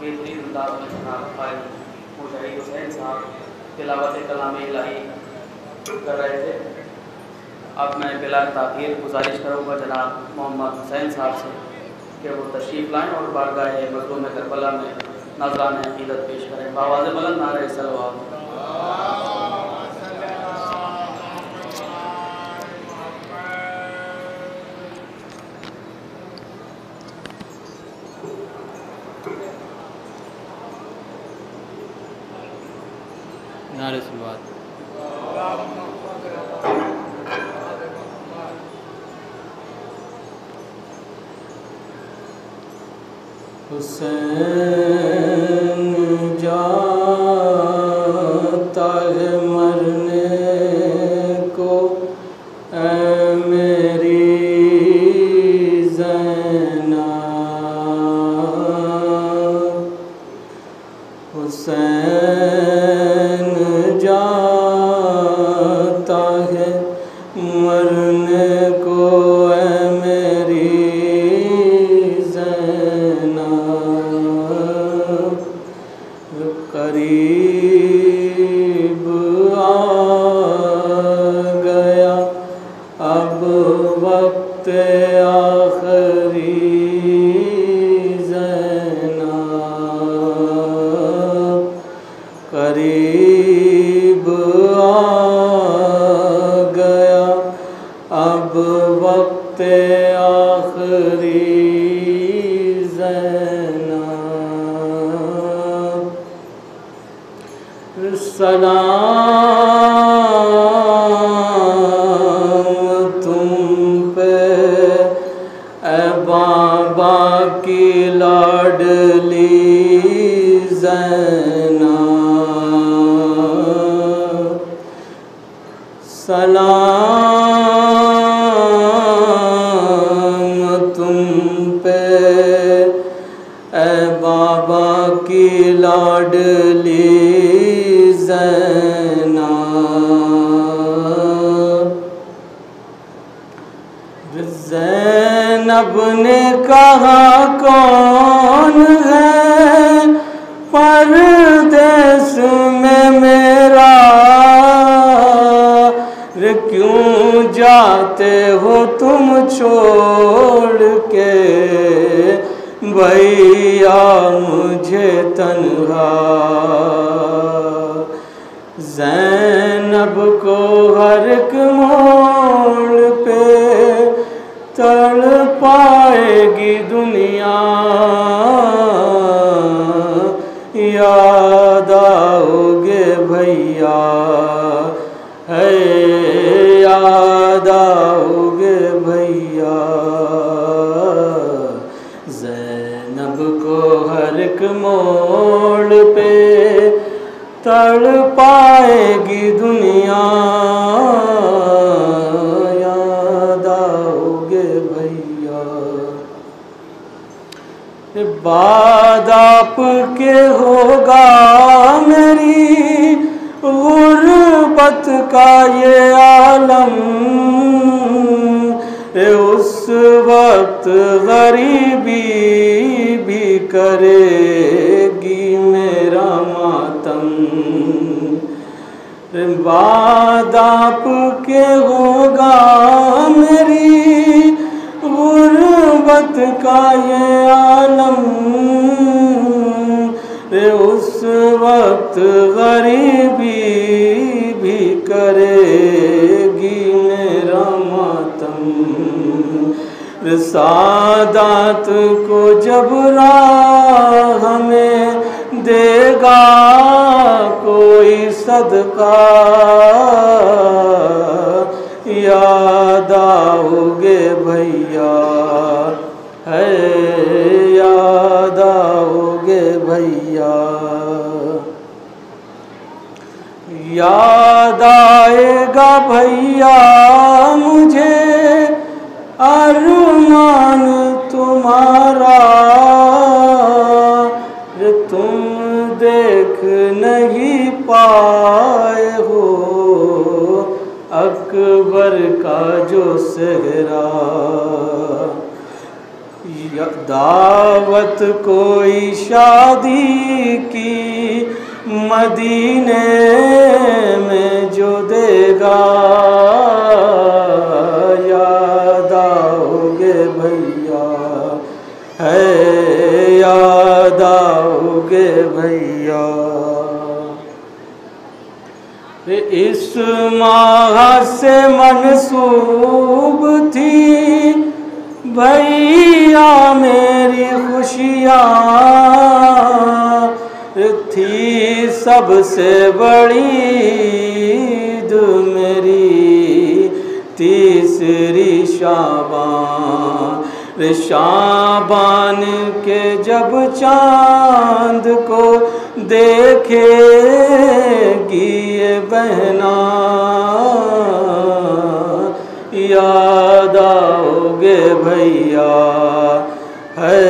बेहतरीन अंदाज में जनाब भाई मुजाहिद हुसैन साहब तिलावत कलाम इलाही कर रहे थे। अब मैं बिला ताख़ीर गुजारिश करूँगा जनाब मोहम्मद हुसैन साहब से कि वो तशरीफ़ लाएँ और बारगाह मज़लूम करबला में नज़रान अक़ीदत पेश करें। बावाज़ बुलंद नारे सलवात। नारे सलवात। हुसैन जाता है मरने को ऐ मेरी ज़ैनब। हुसैन जाता है मरने को ऐ मेरी करीब आ गया अब वक्त आखिरी ज़ैनब। करीब आ गया अब वक्त आखिरी सलाम तुम पे ए बाबा की लाडली ज़ैनब। सलाम तुम पे ए बाबा की लाडली ज़ैनब ने कहा कौन है परदेस में मेरा, रे क्यों जाते हो तुम छोड़ के भैया मुझे तन्हा। ज़ैनब को हर एक मोड़ पे तड़पाएगी दुनिया, याद आओगे भैया है याद आओगे भैया। ज़ैनब को हर एक मोड़ पे तड़पाएगी दुनिया, याद आओगे भैया। बाद आपके होगा मेरी गुर्बत का ये आलम, उस वक्त गरीबी भी करेगी मेरा मातम। बाद आपके होगा मेरी गुर्बत का ये आलम, उस वक्त गरीबी भी करेगी मेरा मातम। सादात को जब राह में देगा कोई सदका, याद आओगे भैया, है याद आओगे भैया। याद आएगा भैया मुझे अरमान तुम्हारा, तुम देख नहीं पाए हो अकबर का जो सेहरा। दावत कोई शादी की मदीने में जो देगा, याद आओगे भैया, है याद आओगे भैया। इस माह से मनसूब थी भैया मेरी खुशियाँ, थी सबसे बड़ी ईद मेरी तीसरी शाबान। शाबान के जब चांद को देखेगी ये बहना, याद आओगे भैया, है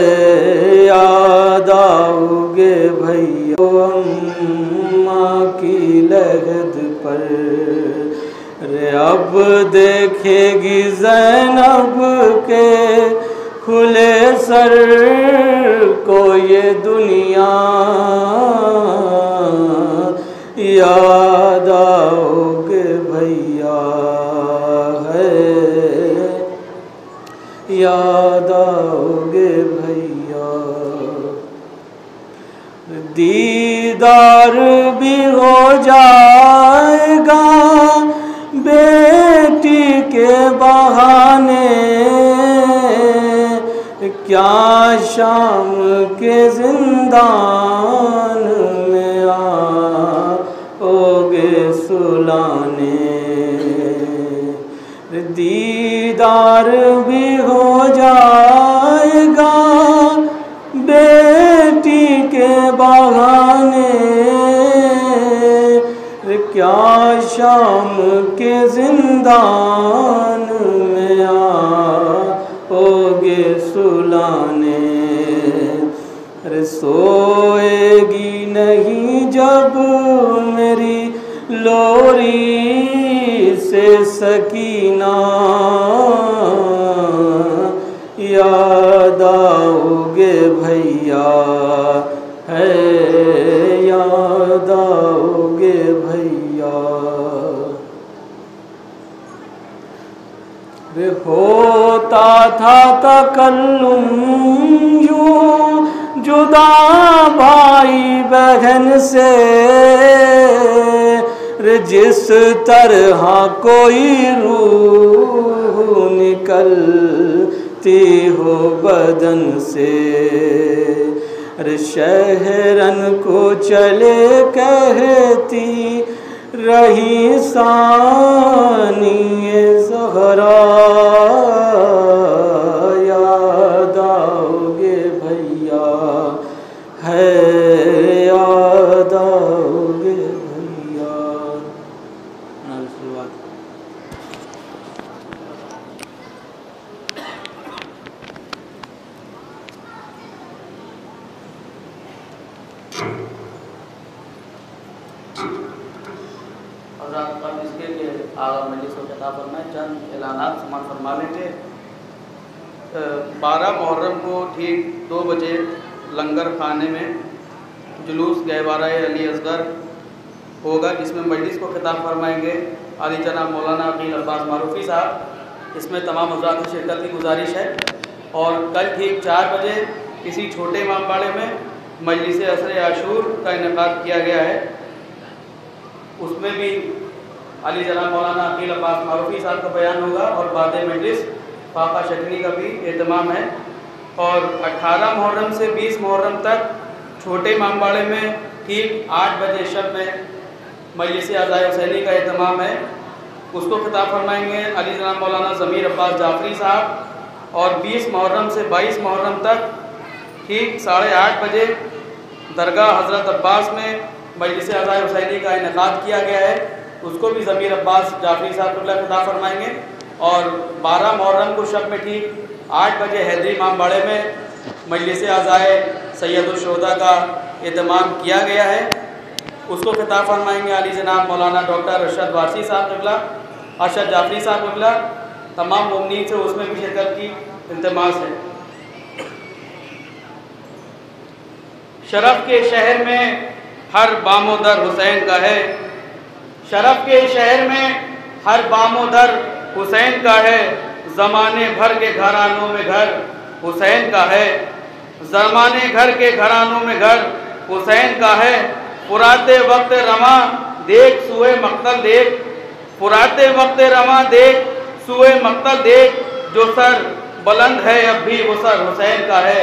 याद आओगे भैया। अम्मा की लहद पर रे अब देखेगी ज़ैनब के खुले सर को ये दुनिया, याद आओगे भैया, है याद आओगे भैया। दीदार भी हो जाएगा बेटी के बहाने, क्या शाम के जिंदान में आओगे सुलाने। दीदार भी हो जाएगा बेटी के बहाने, क्या शाम के जिंदान में आओगे सुलाने। अरे सोएगी नहीं जब मेरी लोरी से सकीना, याद आओगे भैया, है याद आओगे भैया। वे होता था तकल्लुम यूं जुदा भाई बहन से, जिस तरह कोई रूह निकलती हो बदन से। अरे शहरन को चले कहती रही सानिए ज़हरा, याद आओगे भैया, है याद आओगे भैया। चंद ऐलानात समाप्त फरमा लेंगे। 12 मुहर्रम को ठीक 2 बजे लंगर खाने में जुलूस गहवारा अली असगर होगा, जिसमें मजलिस को खिताब फरमाएंगे आली जनाब मौलाना अकील अब्बास मारूफी साहब। इसमें तमाम हज़रात की शिरकत की गुजारिश है। और कल ठीक 4 बजे किसी छोटे इमामबाड़े में मजलिस असर आशूर का इनेकाद किया गया है। उसमें भी अली जनाब मौलाना अकील अब्बास मारूफी साहब का बयान होगा और बाद मजलिस फाका शटनी का भी एहतमाम है। और 18 मुहर्रम से 20 मुहर्रम तक छोटे इमामबाड़े में ठीक 8 बजे शब में मजलिस अज़ाए हुसैनी का एहतमाम है। उसको खिताब फरमाएंगे अली जनाब मौलाना ज़मीर अब्बास जाफरी साहब। और 20 मुहर्रम से 22 मुहर्रम तक ठीक 8:30 बजे दरगाह हज़रत अब्बास में मजलिस अज़ाए हुसैनी का इनेकाद किया गया है। उसको भी ज़मीर अब्बास जाफरी साहब खिताब फरमाएंगे। और 12 मुहर्रम को शब में ठीक 8 बजे हैदरी इमामबाड़े में मजलिस अज़ाए सैयदुश्शुहदा का एहतमाम किया गया है। उसको खिताब फरमाएंगे अली जनाब मौलाना डॉक्टर अरशद वारसी साहब क़िबला, अरशद जाफरी साहब क़िबला। तमाम मुमिनीन से उसमें भी शिरकत की इल्तिमास है। शरफ़ के शहर में हर बामोदर हुसैन का है। शरफ़ के शहर में हर बामोदर हुसैन का है। ज़माने भर के घरानों में घर हुसैन का है। ज़माने घर के घरानों में घर हुसैन का है। पुराते वक्त रमा देख सुए मक्तल देख, पुराते वक्त रमा देख सुए मक्तल देख। जो सर बुलंद है अब भी वो सर हुसैन का है।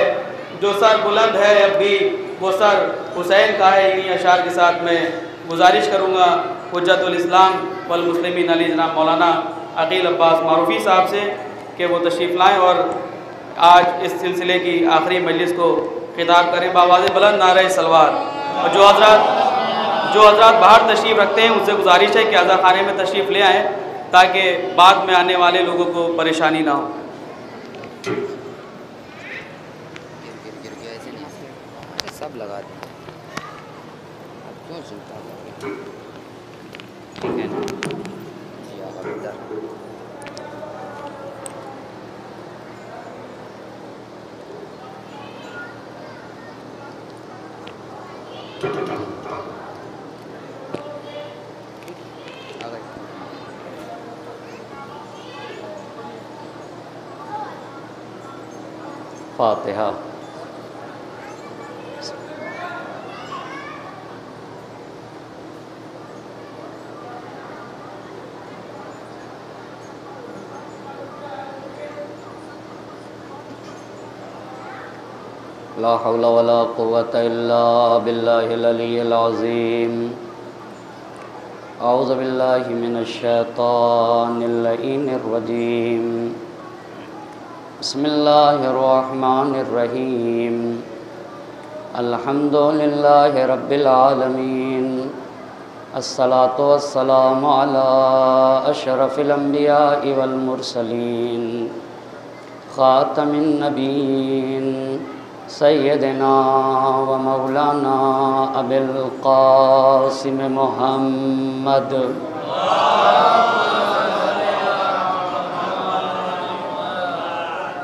जो सर बुलंद है अब भी वो सर हुसैन का है। इन्हीं अशार के साथ मैं गुजारिश करूँगा हुज्जतुल इस्लाम वल मुस्लिमीन अली जनाब मौलाना अकील अब्बास मारूफी साहब से कि वो तशरीफ़ लाएँ और आज इस सिलसिले की आखिरी मजलिस को खिताब करें बावाज़ बुलंद नारे सलवार। और जो हज़रात बाहर तशरीफ़ रखते हैं उनसे गुजारिश है कि अज़ा खाने में तशरीफ़ ले आएँ ताकि बाद में आने वाले लोगों को परेशानी ना हो। सब लगा दें, अब क्यों चिंता करें, ठीक है ना जी। आप इधर फातिहा। ला हौला वला कुव्वता इल्ला बिल्लाहिल अलिय्यिल अज़ीम। औज़ु बिल्लाहि मिनश शैतानिर लईनिर रजीम। बिस्मिल्लाहिर रहमानिर रहीम। अल्हम्दुलिल्लाहि रब्बिल आलमीन। अस्सलातु वस्सलामु अला अशरफिल अंबियाइ वल मुरसलीन खातमिन नबीयीन सैयदना व मौलाना अबिल क़ासिम मुहम्मद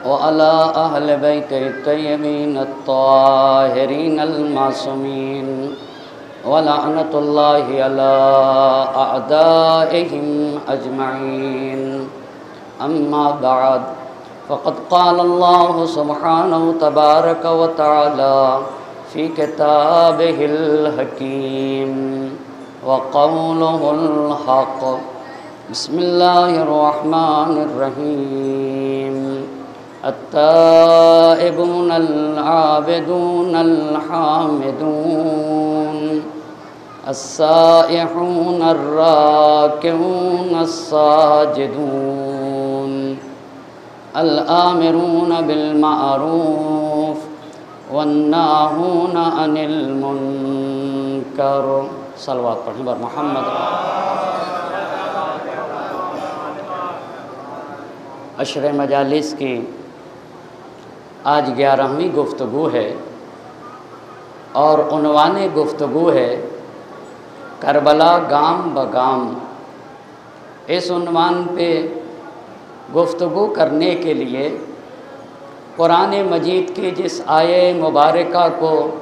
व अला अहले बैतिही तय्यबीन अत्ताहिरीन अल-मासूमीन व लअनतुल्लाहि अला अअदाइहिम अजमईन। अम्मा बअद फ़क़द क़ाल अल्लाहु सुब्हानहु तबारक व तआला फ़ी किताबिहिल हकीम व क़ौलुहुल हक़। बिस्मिल्लाहिर रहमानिर रहीम। अत्ताइबूनल आबिदूनल हामिदून अस्साइहूनर राकिऊनस साजिदून अल आमिरून बिल मारूफ वन्नाहून अनिल मुनकर। सलवात पढ़ें बर मोहम्मद। अशरे मजालिस की आज 11वीं गुफ्तगू है और उन्वाने गुफ्तगू है करबला गाम ब गाम। इस उन्वान पे गुफ्तगू करने के लिए कुरान मजीद की जिस आये मुबारका को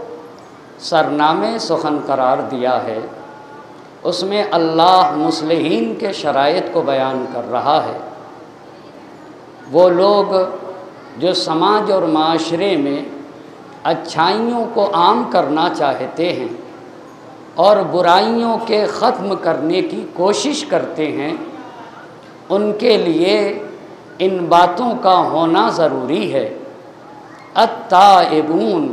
सरनामे सुखन करार दिया है उसमें अल्लाह मुस्लिहीन के शराइत को बयान कर रहा है। वो लोग जो समाज और माशरे में अच्छाइयों को आम करना चाहते हैं और बुराइयों के ख़त्म करने की कोशिश करते हैं, उनके लिए इन बातों का होना ज़रूरी है। अत्ताइबून,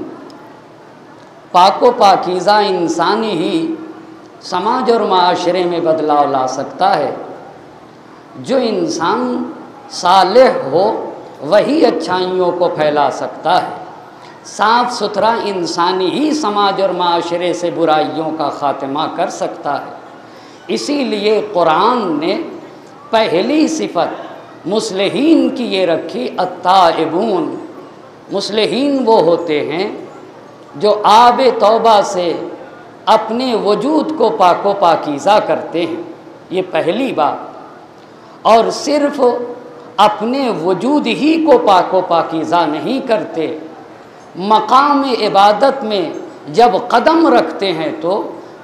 पाको पाकीज़ा इंसान ही समाज और माशरे में बदलाव ला सकता है। जो इंसान सालेह हो वही अच्छाइयों को फैला सकता है। साफ़ सुथरा इंसान ही समाज और माशरे से बुराइयों का ख़ात्मा कर सकता है। इसीलिए कुरान ने पहली सिफत मुस्लिहीन की ये रखी, अत्ताइबून। मुस्लिहीन वो होते हैं जो आबे तौबा से अपने वजूद को पाको पाकीज़ा करते हैं, ये पहली बात। और सिर्फ़ अपने वजूद ही को पाको पाकीज़ा नहीं करते, मकाम इबादत में जब कदम रखते हैं तो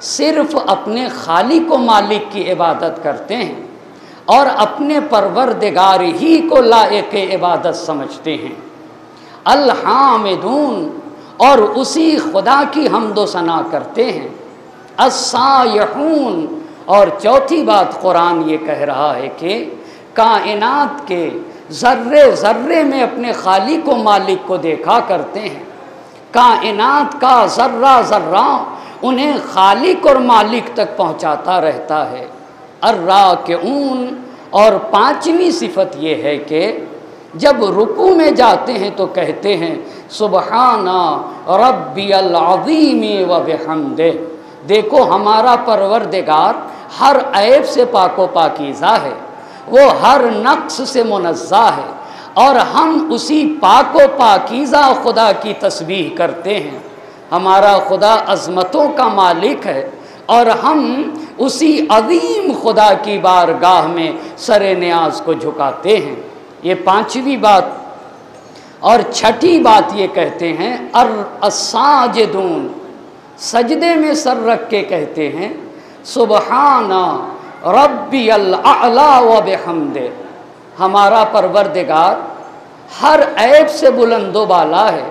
सिर्फ़ अपने खालिक व मालिक की इबादत करते हैं और अपने परवरदिगार ही को लायक इबादत समझते हैं। अल-हामिदून, और उसी खुदा की हम्दो सना करते हैं। अस्सायहून, और चौथी बात कुरान ये कह रहा है कि कायनात के ज़र्रे ज़र्रे में अपने खालिक व मालिक को देखा करते हैं। कायनात का ज़र्रा ज़र्रा उन्हें खालिक और मालिक तक पहुँचाता रहता है। अर्राकिऊन, और पांचवी सिफत ये है कि जब रुकू में जाते हैं तो कहते हैं सुबहाना रब्बियल अज़ीम व बिहम्दे। देखो हमारा परवरदिगार हर ऐब से पाको पाकीज़ा है, वो हर नक्स से मुनज़्ज़ा है और हम उसी पाको पाकीज़ा खुदा की तस्बीह करते हैं। हमारा खुदा अज़मतों का मालिक है और हम उसी अज़ीम खुदा की बारगाह में सरे न्याज को झुकाते हैं। ये पांचवी बात। और छठी बात ये कहते हैं अस्साजिदून, सजदे में सर रख के कहते हैं सुबहाना रब्बियल आला व बिहम्दे। हमारा परवरदिगार हर ऐब से बुलंदो बाला है,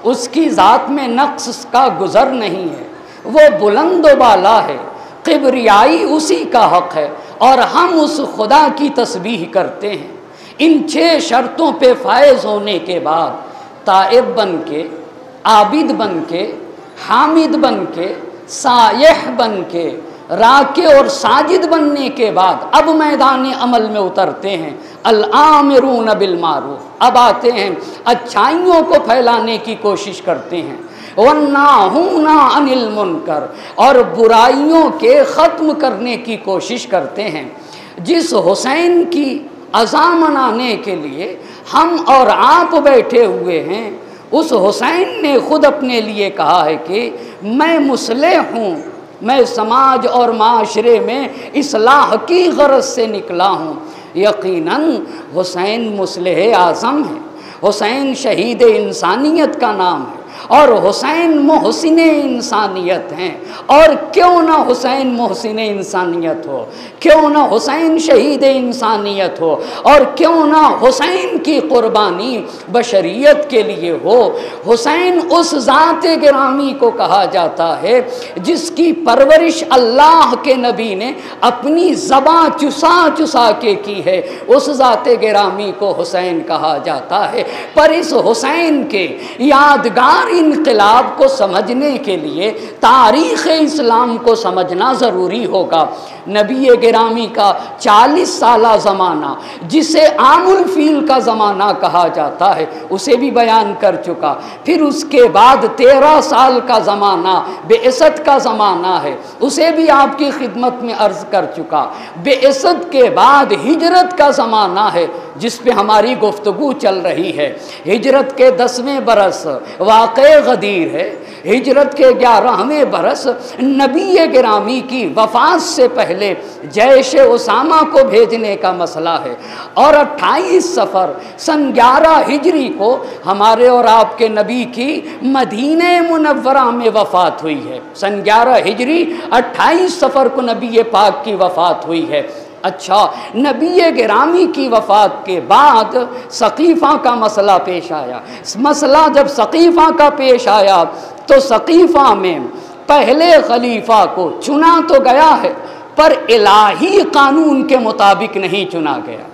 उसकी ज़ात में नक्स का गुज़र नहीं है, वो बुलंदो बाला है, किबरियाई उसी का हक़ है और हम उस खुदा की तस्बीह करते हैं। इन 6 शर्तों पे फायज़ होने के बाद ताइब बन के, आबिद बन के, हामिद बन के, सायह बन के, राके और साजिद बनने के बाद अब मैदान अमल में उतरते हैं। अल-आमिरून बिल मारूफ, अब आते हैं अच्छाइयों को फैलाने की कोशिश करते हैं। वन्नाहूना अनिल मुनकर, और बुराइयों के ख़त्म करने की कोशिश करते हैं। जिस हुसैन की अज़ा मनाने के लिए हम और आप बैठे हुए हैं, उस हुसैन ने ख़ुद अपने लिए कहा है कि मैं मुस्लिह हूँ, मैं समाज और माशरे में इस्लाह की गरज से निकला हूँ। यकीनन हुसैन मुस्लिह आज़म है, हुसैन शहीद इंसानियत का नाम है और हुसैन मोहसिन इंसानियत हैं। और क्यों ना हुसैन मोहसिन इंसानियत हो, क्यों ना हुसैन शहीद इंसानियत हो, और क्यों ना हुसैन की कुर्बानी बशरियत के लिए हो। हुसैन उस ज़ात गिरामी को कहा जाता है जिसकी परवरिश अल्लाह के नबी ने अपनी ज़बां चुसा चुसा के की है, उस ज़ात गिरामी को हुसैन कहा जाता है। पर इस हुसैन के यादगार इनकलाब को समझने के लिए तारीख़ इस्लाम को समझना ज़रूरी होगा। नबी गिरामी का 40 साला ज़माना, जिसे आमुल फ़ील का ज़माना कहा जाता है, उसे भी बयान कर चुका। फिर उसके बाद 13 साल का ज़माना बेइज़्ज़त का ज़माना है, उसे भी आपकी खिदमत में अर्ज़ कर चुका। बेइज़्ज़त के बाद हिजरत का ज़माना है जिस पे हमारी गुफ्तगू चल रही है। हिजरत के 10वें बरस वाक़े गदीर है, हिजरत के 11वें बरस नबी गिरामी की वफ़ात से पहले जैश उसामा को भेजने का मसला है और 28 सफ़र सन 11 हिजरी को हमारे और आपके नबी की मदीने मुनव्वरा में वफ़ात हुई है। सन 11 हिजरी 28 सफ़र को नबी पाक की वफ़ात हुई है। अच्छा, नबी गिरामी की वफ़ात के बाद सक़ीफ़ा का मसला पेश आया। मसला जब सक़ीफ़ा का पेश आया तो सक़ीफ़ा में पहले खलीफा को चुना तो गया है, पर इलाही कानून के मुताबिक नहीं चुना गया,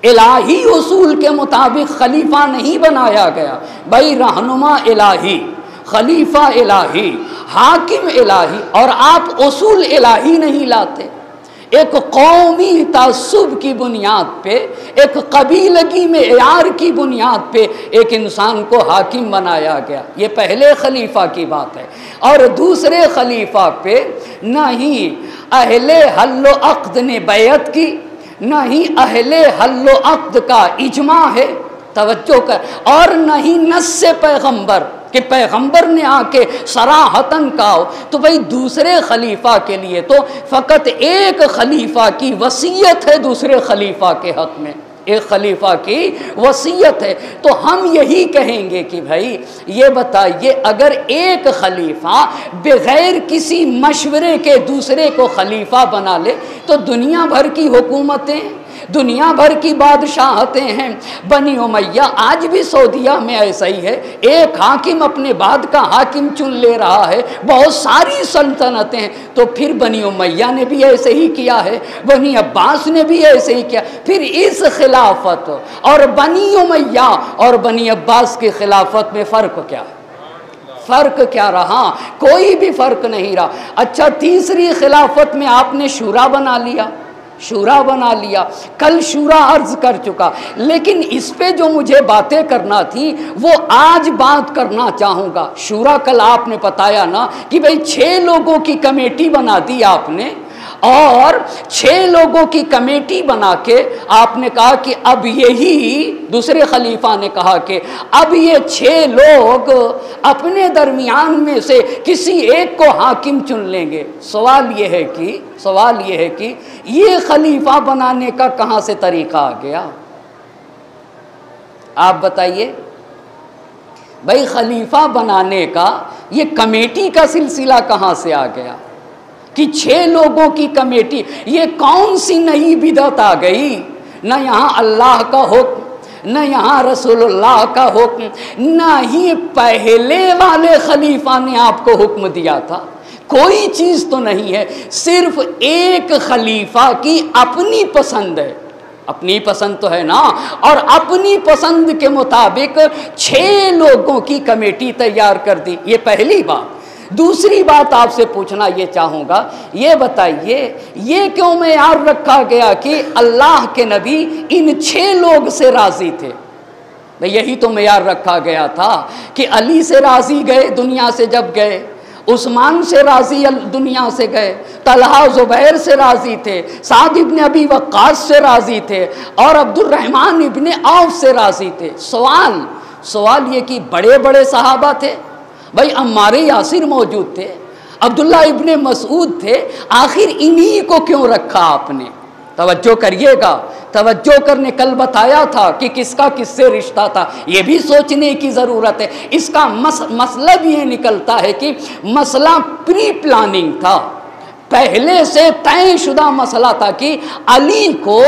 इलाही उसूल के मुताबिक खलीफा नहीं बनाया गया। भाई रहनुमा इलाही, खलीफा इलाही, हाकिम इलाही, और आप उसूल इलाही नहीं लाते। एक कौमी तासुब की बुनियाद पे, एक कबीलगी में यार की बुनियाद पे एक इंसान को हाकिम बनाया गया, ये पहले खलीफा की बात है। और दूसरे खलीफा पे न ही अहले हल्लो अक़्द ने बैयत की, न ही अहले हल्लो अक़्द का इजमा है, तवज्जो कर, और न ही नस्से पैगंबर कि पैगंबर ने आके सराहतन कहा। तो भाई दूसरे खलीफा के लिए तो फ़कत एक खलीफा की वसीयत है दूसरे खलीफा के हक़ में, एक खलीफा की वसीयत है। तो हम यही कहेंगे कि भाई ये बताइए, अगर एक खलीफा बग़ैर किसी मशवरे के दूसरे को खलीफा बना ले तो दुनिया भर की हुकूमतें, दुनिया भर की बादशाहतें हैं। बनी उमैया, आज भी सऊदिया में ऐसा ही है, एक हाकिम अपने बाद का हाकिम चुन ले रहा है, बहुत सारी सल्तनतें हैं। तो फिर बनी उमैया ने भी ऐसे ही किया है, बनी अब्बास ने भी ऐसे ही किया। फिर इस खिलाफत और बनी उमैया और बनी अब्बास की खिलाफत में फ़र्क क्या है? फ़र्क क्या रहा? कोई भी फ़र्क नहीं रहा। अच्छा, तीसरी खिलाफत में आपने शूरा बना लिया, शूरा बना लिया, कल शूरा अर्ज कर चुका, लेकिन इस पे जो मुझे बातें करना थी वो आज बात करना चाहूँगा। शूरा कल आपने बताया ना कि भाई 6 लोगों की कमेटी बना दी आपने, और 6 लोगों की कमेटी बना के आपने कहा कि अब यही, दूसरे खलीफा ने कहा कि अब ये 6 लोग अपने दरमियान में से किसी एक को हाकिम चुन लेंगे। सवाल ये है कि ये खलीफा बनाने का कहाँ से तरीका आ गया? आप बताइए भाई, खलीफा बनाने का ये कमेटी का सिलसिला कहाँ से आ गया कि 6 लोगों की कमेटी? ये कौन सी नई बिदअत आ गई? न यहाँ अल्लाह का हुक्म, न यहाँ रसूलुल्लाह का हुक्म, न ही पहले वाले खलीफा ने आपको हुक्म दिया था। कोई चीज़ तो नहीं है, सिर्फ एक खलीफा की अपनी पसंद है, अपनी पसंद तो है ना, और अपनी पसंद के मुताबिक 6 लोगों की कमेटी तैयार कर दी। ये पहली बात। दूसरी बात आपसे पूछना ये चाहूँगा, ये बताइए ये क्यों मेयार रखा गया कि अल्लाह के नबी इन 6 लोग से राज़ी थे? भाई यही तो मेयार रखा गया था कि अली से राज़ी गए दुनिया से जब गए, उस्मान से राज़ी दुनिया से गए, तलहा ज़ुबैर से राज़ी थे, साद इब्ने अबी वक्कास से राज़ी थे, और अब्दुर्रहमान इब्ने औफ से राज़ी थे। सवाल ये कि बड़े बड़े सहाबा थे, भाई अम्मार यासिर मौजूद थे, अब्दुल्ला इब्ने मसूद थे, आखिर इन्हीं को क्यों रखा आपने? तवज्जो करिएगा, तवज्जो करने, कल बताया था कि किसका किससे रिश्ता था, ये भी सोचने की ज़रूरत है। इसका मतलब ये निकलता है कि मसला प्री प्लानिंग था, पहले से तयशुदा मसला था कि अली को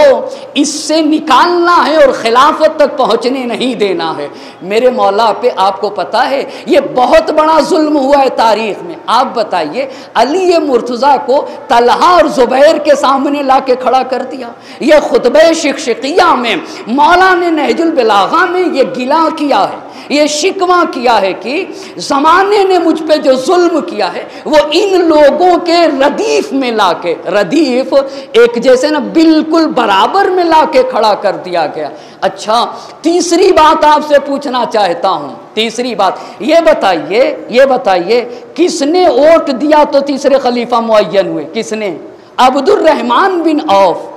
इससे निकालना है और खिलाफत तक पहुँचने नहीं देना है। मेरे मौला पे आपको पता है ये बहुत बड़ा जुल्म हुआ है तारीख़ में। आप बताइए, अली मुर्तज़ा को तलहा और ज़ुबैर के सामने ला के खड़ा कर दिया। ये खुतबे शिक्शिकिया में मौला ने नहजुल बलागा में ये गिला किया है, ये शिकवा किया है कि ज़माने ने मुझ पे जो जुल्म किया है वो इन लोगों के रदीफ़ में ला के, रदीफ़ एक जैसे ना बिल्कुल बराबर में ला के खड़ा कर दिया गया। अच्छा, तीसरी बात आपसे पूछना चाहता हूँ, तीसरी बात ये बताइए किसने वोट दिया तो तीसरे खलीफा मुअय्यन हुए? किसने? अब्दुर्रहमान बिन औफ।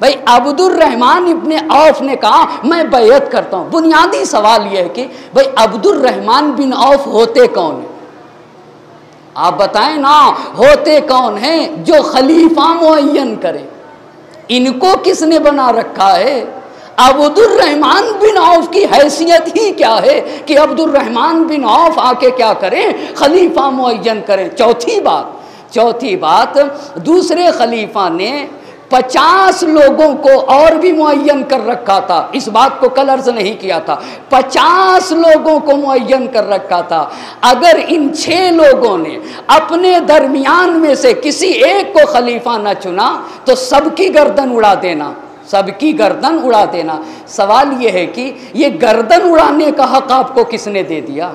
भाई अब्दुर्रहमान इब्ने औफ ने कहा मैं बैयत करता हूँ। बुनियादी सवाल यह है कि भाई अब्दुर्रहमान बिन औफ होते कौन हैं? आप बताएं ना, होते कौन हैं जो खलीफा मुअय्यन करें? इनको किसने बना रखा है? अब्दुर्रहमान बिन औफ की हैसियत ही क्या है कि अब्दुर्रहमान बिन औफ आके क्या करें? खलीफा मुअय्यन करें। चौथी बात, दूसरे खलीफा ने 50 लोगों को और भी मुअय्यन कर रखा था। इस बात को कल अर्ज नहीं किया था, 50 लोगों को मुअय्यन कर रखा था। अगर इन 6 लोगों ने अपने दरमियान में से किसी एक को खलीफा न चुना तो सबकी गर्दन उड़ा देना, सबकी गर्दन उड़ा देना। सवाल यह है कि ये गर्दन उड़ाने का हक आपको किसने दे दिया?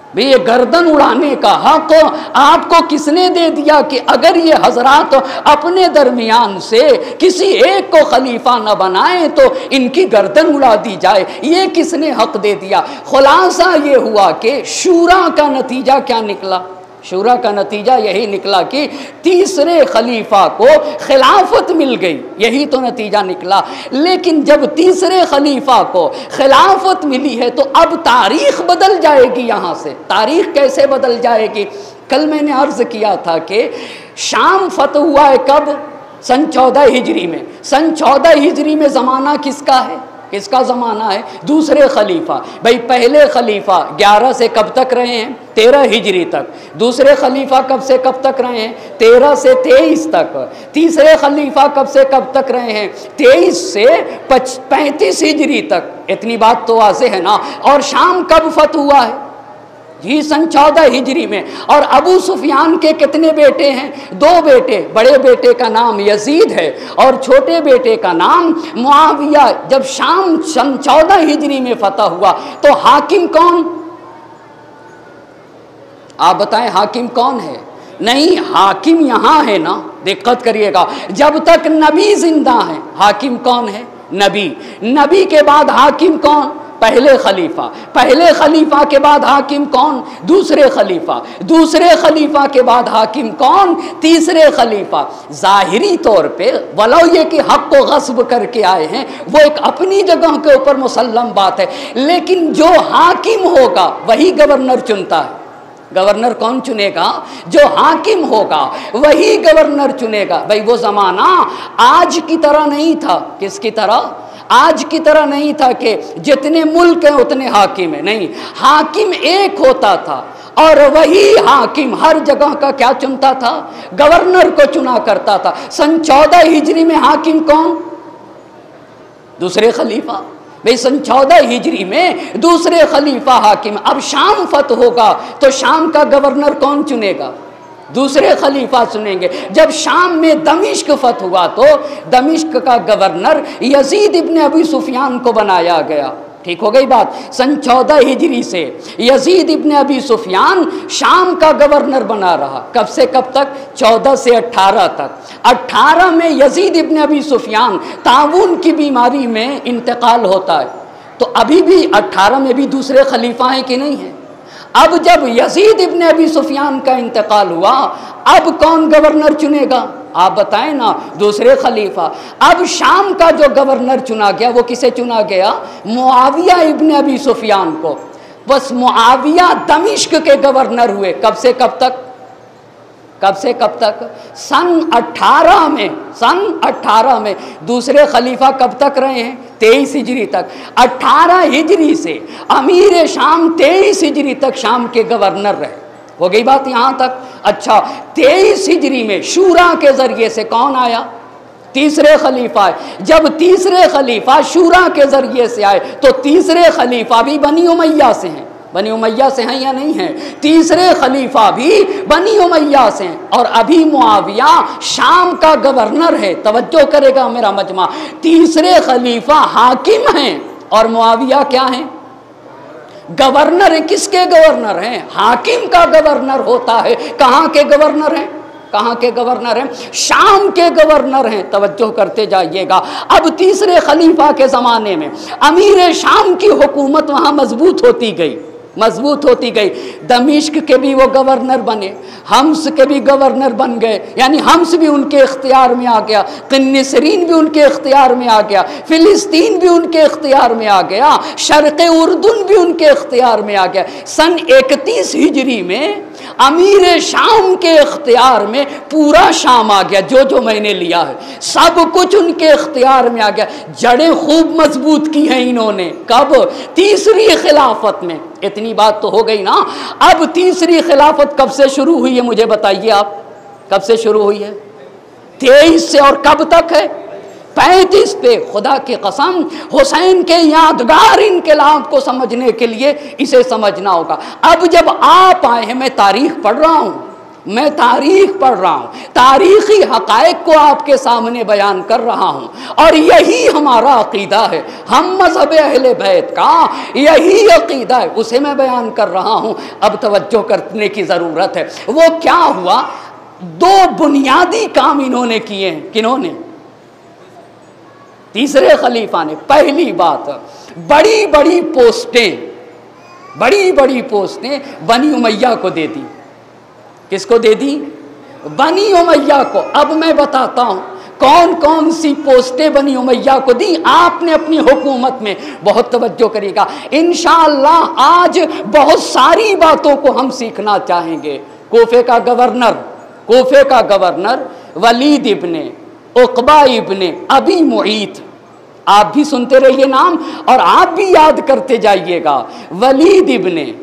भाई ये गर्दन उड़ाने का हक आपको किसने दे दिया कि अगर ये हजरात अपने दरमियान से किसी एक को खलीफा न बनाए तो इनकी गर्दन उड़ा दी जाए? ये किसने हक दे दिया? खुलासा ये हुआ कि शूरा का नतीजा क्या निकला? शूरा का नतीजा यही निकला कि तीसरे खलीफा को खिलाफत मिल गई, यही तो नतीजा निकला। लेकिन जब तीसरे खलीफा को खिलाफत मिली है तो अब तारीख बदल जाएगी। यहाँ से तारीख कैसे बदल जाएगी? कल मैंने अर्ज किया था कि शाम फतह हुआ है कब? सन 14 हिजरी में। सन 14 हिजरी में ज़माना किसका है? किसका ज़माना है? दूसरे खलीफा। भाई पहले खलीफा 11 से कब तक रहे हैं? 13 हिजरी तक। दूसरे खलीफा कब से कब तक रहे हैं? 13 से 23 तक। तीसरे खलीफा कब से कब तक रहे हैं? 23 से 35 हिजरी तक। इतनी बात तो वाज़ेह है ना। और शाम कब फतह हुआ है? जी सन 14 हिजरी में। और अबू सुफियान के कितने बेटे हैं? 2 बेटे। बड़े बेटे का नाम यजीद है और छोटे बेटे का नाम मुआविया। जब शाम सन 14 हिजरी में फतह हुआ तो हाकिम कौन? आप बताएं हाकिम कौन है? नहीं, हाकिम यहाँ है ना, दिक्कत करिएगा। जब तक नबी जिंदा है हाकिम कौन है? नबी। नबी के बाद हाकिम कौन? पहले खलीफा। पहले खलीफा के बाद हाकिम कौन? दूसरे खलीफा। दूसरे खलीफा के बाद हाकिम कौन? तीसरे खलीफा। ज़ाहिरी तौर पे वलो ये कि हक को गस्ब करके आए हैं वो एक अपनी जगह के ऊपर मुसल्लम बात है, लेकिन जो हाकिम होगा वही गवर्नर चुनता है। गवर्नर कौन चुनेगा? जो हाकिम होगा वही गवर्नर चुनेगा। भाई वो ज़माना आज की तरह नहीं था। किसकी तरह? आज की तरह नहीं था कि जितने मुल्क हैं उतने हाकिम हैं। नहीं, हाकिम एक होता था और वही हाकिम हर जगह का क्या चुनता था? गवर्नर को चुना करता था। सन 14 हिजरी में हाकिम कौन? दूसरे खलीफा। भाई सन 14 हिजरी में दूसरे खलीफा हाकिम। अब शाम फतह होगा तो शाम का गवर्नर कौन चुनेगा? दूसरे खलीफा चुनेंगे। जब शाम में दमिश्क फतह हुआ तो दमिश्क का गवर्नर यजीद इब्न अबी सुफियान को बनाया गया। ठीक हो गई बात। सन 14 हिजरी से यजीद इब्न अबी सुफियान शाम का गवर्नर बना रहा। कब से कब तक? 14 से 18 तक। 18 में यजीद इब्न अबी सुफियान ताउन की बीमारी में इंतकाल होता है। तो अभी भी 18 में भी दूसरे खलीफा हैं कि नहीं है? अब जब यजीद इब्न अबी सुफियान का इंतकाल हुआ अब कौन गवर्नर चुनेगा? आप बताएं ना, दूसरे खलीफा। अब शाम का जो गवर्नर चुना गया वो किसे चुना गया? मुआविया इब्न अबी सुफियान को। बस मुआविया दमिश्क के गवर्नर हुए। कब से कब तक? कब से कब तक? सन 18 में। सन 18 में। दूसरे खलीफा कब तक रहे हैं? 23 हिजरी तक। 18 हिजरी से अमीर शाम 23 हिजरी तक शाम के गवर्नर रहे। हो गई बात यहाँ तक? अच्छा, 23 हिजरी में शूरा के जरिए से कौन आया? तीसरे खलीफा। जब तीसरे खलीफा शूरा के जरिए से आए तो तीसरे खलीफा भी बनी उमैया से हैं। बनी उमैया से हैं या नहीं हैं? तीसरे खलीफा भी बनी उमैया से हैं। और अभी मुआविया शाम का गवर्नर है। तवज्जो करेगा मेरा मजमा। तीसरे खलीफा हाकिम हैं और मुआविया क्या हैं? गवर्नर है। किसके गवर्नर हैं? हाकिम का गवर्नर होता है। कहाँ के गवर्नर हैं? कहाँ के गवर्नर हैं? शाम के गवर्नर हैं। तवज्जो करते जाइएगा। अब तीसरे खलीफा के ज़माने में अमीर शाम की हुकूमत वहाँ मजबूत होती गई, मजबूत होती गई। दमिश्क के भी वो गवर्नर बने, हम्स के भी गवर्नर बन गए, यानी हम्स भी उनके इख्तियार में आ गया, क़िन्निसरीन भी उनके इख्तियार में आ गया, फ़िलिस्तीन भी उनके इख्तियार में आ गया, शर्क़ उर्दुन भी उनके इख्तियार में आ गया। सन 31 हिजरी में अमीर शाम के इख्तियार में पूरा शाम आ गया। जो जो मैंने लिया है सब कुछ उनके इख्तियार में आ गया। जड़ें खूब मजबूत की हैं इन्होंने। कब? तीसरी खिलाफत में। इतनी बात तो हो गई ना। अब तीसरी खिलाफत कब से शुरू हुई है मुझे बताइए आप? कब से शुरू हुई है? 23 से और कब तक है? 35 पे। खुदा की कसम, हुसैन के यादगार इनकलाब को समझने के लिए इसे समझना होगा। अब जब आप आए हैं, मैं तारीख पढ़ रहा हूँ, मैं तारीख पढ़ रहा हूँ, तारीखी हक़ाइक़ को आपके सामने बयान कर रहा हूँ, और यही हमारा अक़ीदा है। हम मज़हब अहले बैत का यही अक़ीदा है, उसे मैं बयान कर रहा हूँ। अब तवज्जो करने की ज़रूरत है। वो क्या हुआ? 2 बुनियादी काम इन्होंने किए हैं। किन्होंने? तीसरे खलीफा ने। पहली बात, बड़ी बड़ी पोस्टें बनी उमैया को दे दी। किसको दे दी? बनी उमैया को। अब मैं बताता हूं कौन कौन सी पोस्टें बनी उमैया को दी आपने अपनी हुकूमत में। बहुत तवज्जो करिएगा, इंशाअल्लाह आज बहुत सारी बातों को हम सीखना चाहेंगे। कोफे का गवर्नर वलीद इब्ने उक़बा इब्ने अबी मुईत, आप भी सुनते रहिए नाम और आप भी याद करते जाइएगा। वलीद इब्ने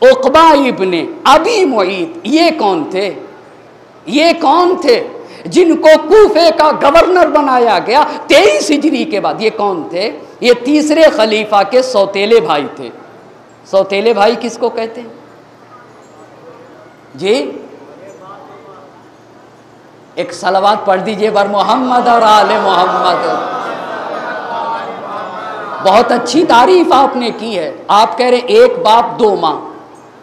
उक़बा इब्ने अबी मुईत, ये कौन थे जिनको कूफे का गवर्नर बनाया गया 23 हिजरी के बाद? ये कौन थे? ये तीसरे खलीफा के सौतेले भाई थे। सौतेले भाई किसको कहते हैं जी? एक सलावत पढ़ दीजिए बर मोहम्मद और आले मोहम्मद। बहुत अच्छी तारीफ आपने की है। आप कह रहे एक बाप 2 माँ,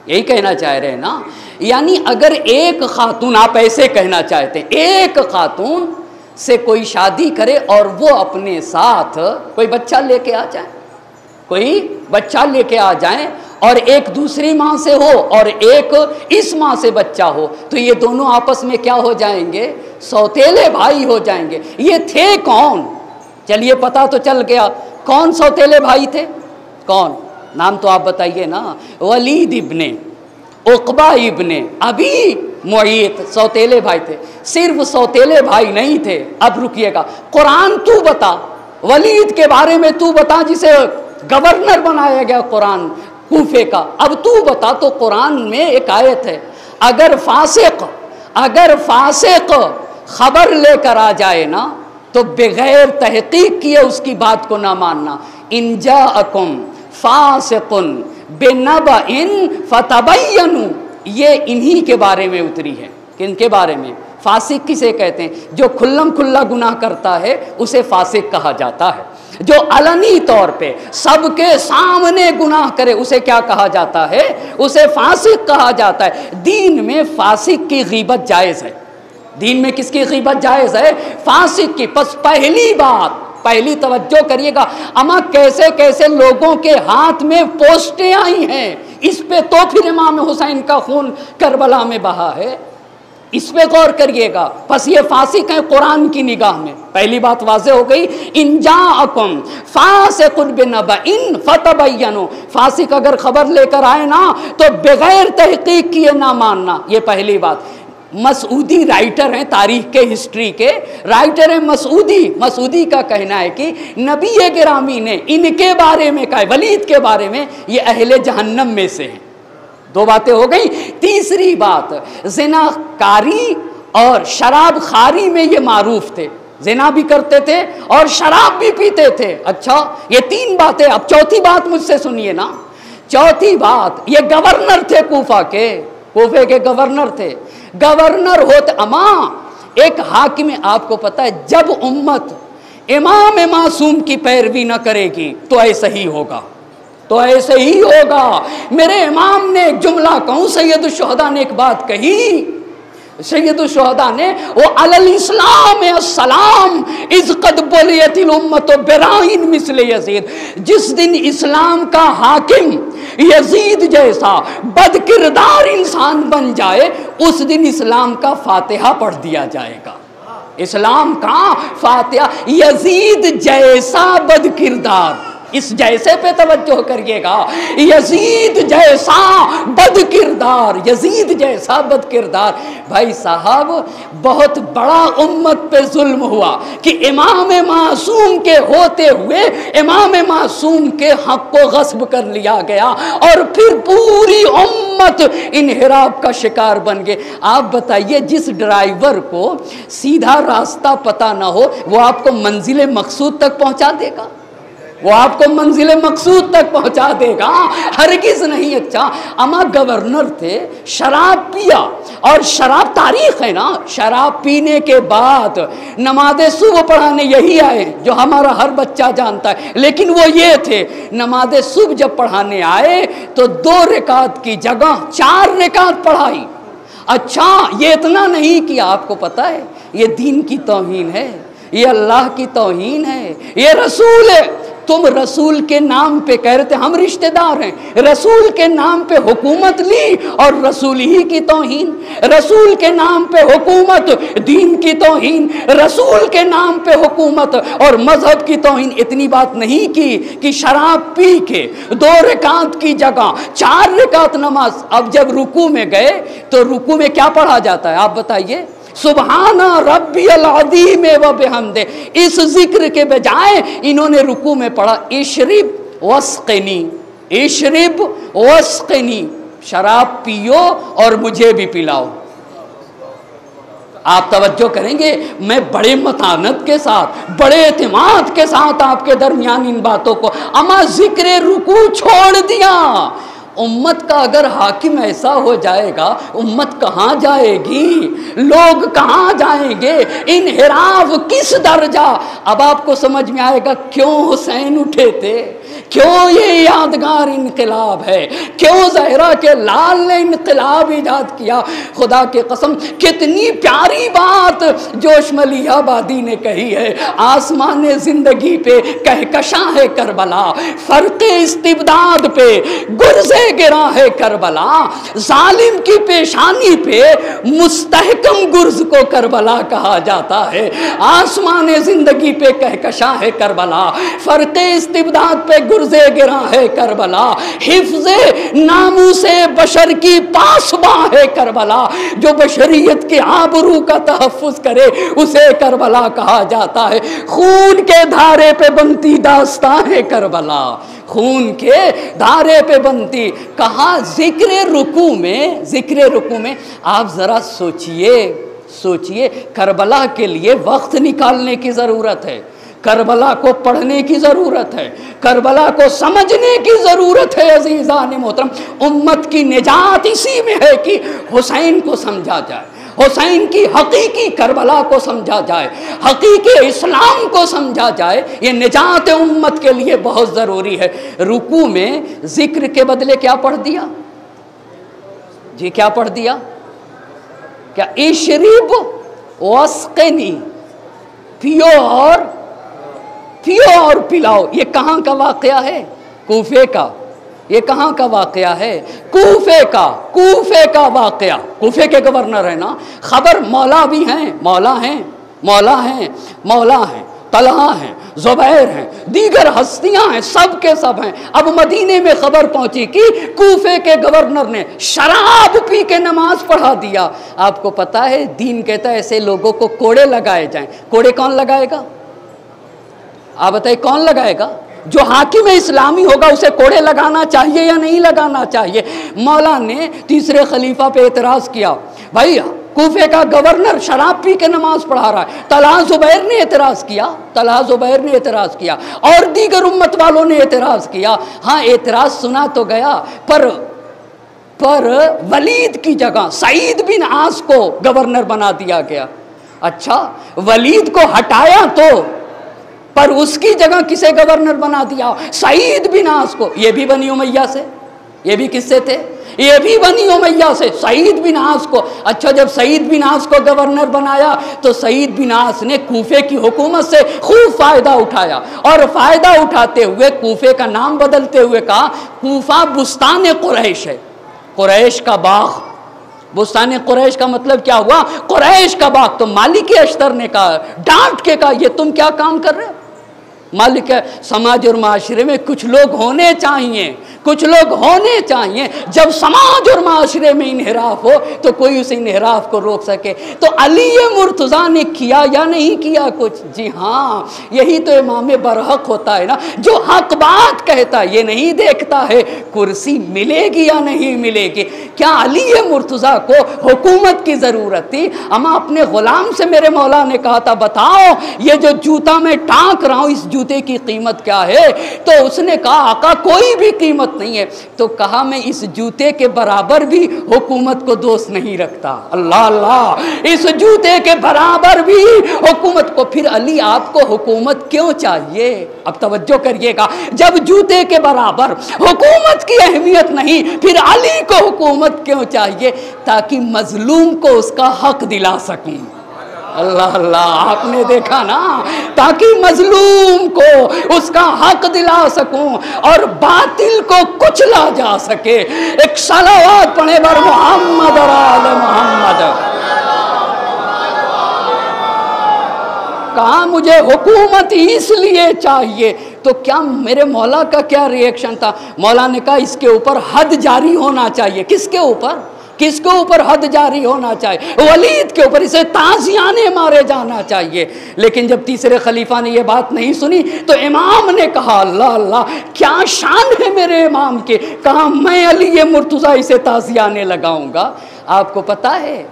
यही कहना चाह रहे हैं ना? यानी अगर एक खातून, आप ऐसे कहना चाहते हैं, एक खातून से कोई शादी करे और वो अपने साथ कोई बच्चा लेके आ जाए, और एक दूसरी माँ से हो और एक इस माँ से बच्चा हो, तो ये दोनों आपस में क्या हो जाएंगे? सौतेले भाई हो जाएंगे। ये थे कौन? चलिए पता तो चल गया कौन सौतेले भाई थे। कौन? नाम तो आप बताइए ना। वलीद इब्ने उक़बा इब्ने अबी मुईत सौतेले भाई थे। सिर्फ सौतेले भाई नहीं थे। अब रुकिएगा, कुरान तू बता, वलीद के बारे में तू बता जिसे गवर्नर बनाया गया कुरान कूफे का। अब तू बता। तो कुरान में एक आयत है, अगर फासिक खबर लेकर आ जाए ना तो बगैर तहकीक किए उसकी बात को ना मानना। इन जाअकुम फासिकुन बिनबइन फतबय्यनु, ये इन्हीं के बारे में उतरी है। किनके बारे में? फासिक किसे कहते हैं? जो खुल्लम खुल्ला गुनाह करता है उसे फासिक कहा जाता है। जो अलनी तौर पे सबके सामने गुनाह करे उसे क्या कहा जाता है? उसे फासिक कहा जाता है। दीन में फासिक की गीबत जायज़ है। दीन में किसकी गीबत जायज़ है? फासिक की। बस पहली बात, पहली तवज्जो करिएगा, अमा कैसे कैसे लोगों के हाथ में पोस्टें आई हैं, इस पे तो फिर इमाम हुसैन का खून करबला में बहा है, इस पे गौर करिएगा। बस ये फासिक है कुरान की निगाह में। पहली बात वाज़े हो गई। इन जाअकुम फासिकुन बिनबइन फतबय्यनु, फासिक अगर खबर लेकर आए ना तो बगैर तहकीक किए ना मानना। ये पहली बात। मसूदी राइटर हैं, तारीख के हिस्ट्री के राइटर हैं मसूदी का कहना है कि नबी गिरामी ने इनके बारे में कहा, वलीद के बारे में, ये अहले जहन्नम में से हैं। 2 बातें हो गई। तीसरी बात, ज़िनाकारी और शराब खारी में ये मारूफ थे। ज़िना भी करते थे और शराब भी पीते थे। अच्छा, ये 3 बातें। अब चौथी बात मुझसे सुनिए ना। चौथी बात, ये गवर्नर थे कूफे के गवर्नर थे। गवर्नर होते अमा एक हाकिम, आपको पता है जब उम्मत इमाम मासूम की पैरवी न करेगी तो ऐसा ही होगा, मेरे इमाम ने एक जुमला कहूँ, सैयद शुहदा ने एक बात कही। सैयद शुहदा ने वो अलल इस्लाम अस्सलाम इज़ क़द बुलियतिल उम्मत बिराइन मिस्ल यज़ीद, जिस दिन इस्लाम का हाकिम यजीद जैसा बदकिरदार इंसान बन जाए उस दिन इस्लाम का फातिहा पढ़ दिया जाएगा। इस्लाम का फातिहा, यजीद जैसा बदकिरदार, इस जैसे पे तवज्जो करिएगा। यजीद जैसा बद किरदार, यजीद जैसा बद किरदार। भाई साहब बहुत बड़ा उम्मत पे जुल्म हुआ कि इमाम मासूम के होते हुए इमाम मासूम के हक को गस्ब कर लिया गया और फिर पूरी उम्मत इन्हिराब का शिकार बन गए। आप बताइए, जिस ड्राइवर को सीधा रास्ता पता ना हो वो आपको मंजिल मकसूद तक पहुंचा देगा? वो आपको मंजिल मकसूद तक पहुंचा देगा? हरगिज नहीं। अच्छा, अमा गवर्नर थे, शराब पिया, और शराब तारीख है ना, शराब पीने के बाद नमाज सुबह पढ़ाने यही आए जो हमारा हर बच्चा जानता है, लेकिन वो ये थे, नमाज सुबह जब पढ़ाने आए तो 2 रकात की जगह 4 रकात पढ़ाई। अच्छा, ये इतना नहीं कि आपको पता है ये दीन की तौहीन है, ये अल्लाह की तौहीन है, ये रसूल है। तुम रसूल के नाम पे कह रहे थे हम रिश्तेदार हैं, रसूल के नाम पे हुकूमत ली और रसूल ही की तौहीन, रसूल के नाम पे हुकूमत, दीन की तौहीन, रसूल के नाम पे हुकूमत और मजहब की तौहीन। इतनी बात नहीं की कि शराब पी के 2 रकात की जगह 4 रकात नमाज। अब जब रुकू में गए तो रुकू में क्या पढ़ा जाता है आप बताइए? सुबहाना रब्बियल अज़ीम व बिहम्दे। इस जिक्र के बजाय इन्होंने रुकू में पढ़ा इशरिब वस्क़िनी, इशरिब वस्क़िनी, शराब पियो और मुझे भी पिलाओ। आप तवज्जो करेंगे, मैं बड़े मतानत के साथ, बड़े एतमाद के साथ आपके दरमियान इन बातों को, अमा जिक्र रुकू छोड़ दिया। उम्मत का अगर हाकिम ऐसा हो जाएगा, उम्मत कहाँ जाएगी? लोग कहाँ जाएंगे? इन्हिराफ किस दर्जा? अब आपको समझ में आएगा क्यों हुसैन उठे थे, क्यों ये यादगार इनकलाब है, क्यों ज़हरा के लाल ने इनकलाब ईजाद किया। खुदा के कसम कितनी प्यारी बात जोशमलियाबादी ने कही है, आसमान जिंदगी पे कहकशा है करबला, फर्क़े इस्तिबदाद पे गुर्ज़े गिरा है करबला, जालिम की पेशानी पे मुस्तहकम गुर्ज को करबला कहा जाता है। आसमान जिंदगी पे कहकशा है करबला, फर्क़े इस्तिबदाद पे गुर्ज़े गिरा है करबला, हिफ्ज़े नामूसे बशर की पासबा है करबला। जो बशरियत के आबरू का तहफ़्फ़ुज़ करे उसे करबला कहा जाता है। खून के धारे पे बनती दास्तां है करबला, खून के धारे पे बनती। कहा जिक्र रुकू में, जिक्र रुकू में। आप ज़रा सोचिए करबला के लिए वक्त निकालने की ज़रूरत है, करबला को पढ़ने की ज़रूरत है, करबला को समझने की ज़रूरत है। अज़ीज़ान मोहतरम, उम्मत की निजात इसी में है कि हुसैन को समझा जाए, हुसैन की हकीकी करबला को समझा जाए, हकीकी इस्लाम को समझा जाए। ये निजात उम्मत के लिए बहुत ज़रूरी है। रुकू में जिक्र के बदले क्या पढ़ दिया जी? क्या पढ़ दिया? क्या? इशरिब वस्क़िनी, पियो और पिलाओ। ये कहाँ का वाक़या है? कूफे का। ये कहाँ का वाक़या है? कूफे का वाक़या। कूफे के गवर्नर है ना, खबर मौला भी हैं, मौला हैं, तलहा हैं, ज़ुबैर हैं, दीगर हस्तियां हैं, सब के सब हैं। अब मदीने में खबर पहुंची कि कूफे के गवर्नर ने शराब पी के नमाज पढ़ा दिया। आपको पता है दीन कहता है ऐसे लोगों को कोड़े लगाए जाएं। कोड़े कौन लगाएगा? आप बताइए कौन लगाएगा? जो हाकिम इस्लामी होगा उसे कोड़े लगाना चाहिए या नहीं लगाना चाहिए? मौला ने तीसरे खलीफा पे एतराज़ किया, भाई कूफे का गवर्नर शराब पी के नमाज पढ़ा रहा है। तलहा ज़ुबैर ने एतराज़ किया और दीगर उम्मत वालों ने एतराज़ किया। हाँ, एतराज़ सुना तो गया, पर वलीद की जगह सईद बिन आस को गवर्नर बना दिया गया। अच्छा, वलीद को हटाया तो, पर उसकी जगह किसे गवर्नर बना दिया? सईद बिन आस को। ये भी बनी उमैया से, ये भी किससे थे? ये भी बनी उमैया से, सईद बिन आस को। अच्छा, जब सईद बिन आस को गवर्नर बनाया तो सईद बिन आस ने कूफे की हुकूमत से खूब फ़ायदा उठाया और फ़ायदा उठाते हुए कूफे का नाम बदलते हुए कहा कूफा बुस्तान कुरैश है, कुरैश का बाग। बुस्तान कुरैश का मतलब क्या हुआ? कुरैश का बाग। तो मालिक अश्तर ने कहा, डांट के कहा, ये तुम क्या काम कर रहे हो? मालिक है समाज और माशरे में कुछ लोग होने चाहिए, कुछ लोग होने चाहिए। जब समाज और माशरे में इन्हिराफ हो तो कोई उस इन्हिराफ को रोक सके। तो अली मुर्तज़ा ने किया या नहीं किया कुछ? जी हाँ, यही तो इमाम बरहक होता है ना, जो हक बात कहता है, ये नहीं देखता है कुर्सी मिलेगी या नहीं मिलेगी। क्या अली मुर्तज़ा को हुकूमत की ज़रूरत थी? अमा अपने ग़ुलाम से मेरे मौला ने कहा था बताओ ये जो जूता मैं टाँक रहा हूँ इस जूते की कीमत क्या है? तो उसने कहा आका कोई भी कीमत नहीं है। तो कहा मैं इस जूते के बराबर भी हुकूमत को दोस्त नहीं रखता। अल्लाह अल्लाह, इस जूते के बराबर भी हुकूमत को। फिर अली आपको हुकूमत क्यों चाहिए? अब तवज्जो करिएगा, जब जूते के बराबर हुकूमत की अहमियत नहीं फिर अली को हुकूमत क्यों चाहिए? ताकि मजलूम को उसका हक दिला सकूं। अल्लाह अल्लाह, आपने देखा ना, ताकि मजलूम को उसका हक दिला सकूं और बातिल को कुचला जा सके। एक सलावत पढ़े बर मोहम्मद और आले मोहम्मद। कहा मुझे हुकूमत इसलिए चाहिए। तो क्या मेरे मौला का क्या रिएक्शन था? मौला ने कहा इसके ऊपर हद जारी होना चाहिए। किसके ऊपर? किसके ऊपर हद जारी होना चाहिए? वलीद के ऊपर, इसे ताज़ियाने मारे जाना चाहिए। लेकिन जब तीसरे खलीफा ने यह बात नहीं सुनी तो इमाम ने कहा अल्लाह अल्लाह, क्या शान है मेरे इमाम के। कहा मैं अली मुर्तज़ा इसे ताज़ियाने लगाऊंगा। आपको पता है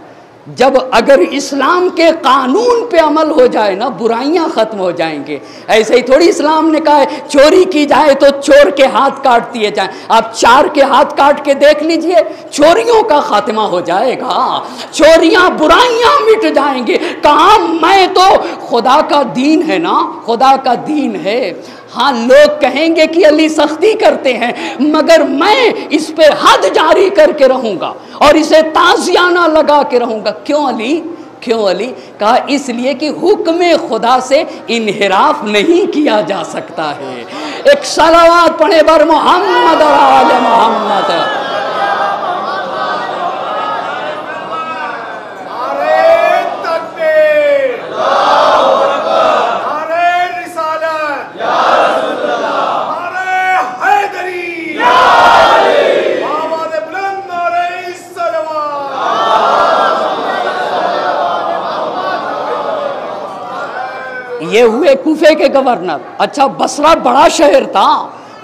जब अगर इस्लाम के कानून पे अमल हो जाए ना बुराइयां ख़त्म हो जाएंगे। ऐसे ही थोड़ी इस्लाम ने कहा है चोरी की जाए तो चोर के हाथ काट दिए जाएं। आप 4 के हाथ काट के देख लीजिए, चोरियों का खात्मा हो जाएगा, चोरियां बुराइयां मिट जाएंगे। कहा मैं तो खुदा का दीन है ना, खुदा का दीन है। हाँ लोग कहेंगे कि अली सख्ती करते हैं, मगर मैं इस पे हद जारी करके रहूंगा और इसे ताज़ियाना लगा के रहूंगा। क्यों अली? क्यों अली? कहा इसलिए कि हुक्म खुदा से इन्हिराफ नहीं किया जा सकता है। एक सलावत पढ़े बर मोहम्मद और आले मोहम्मद। ये हुए कूफे के गवर्नर। अच्छा बसरा बड़ा शहर था,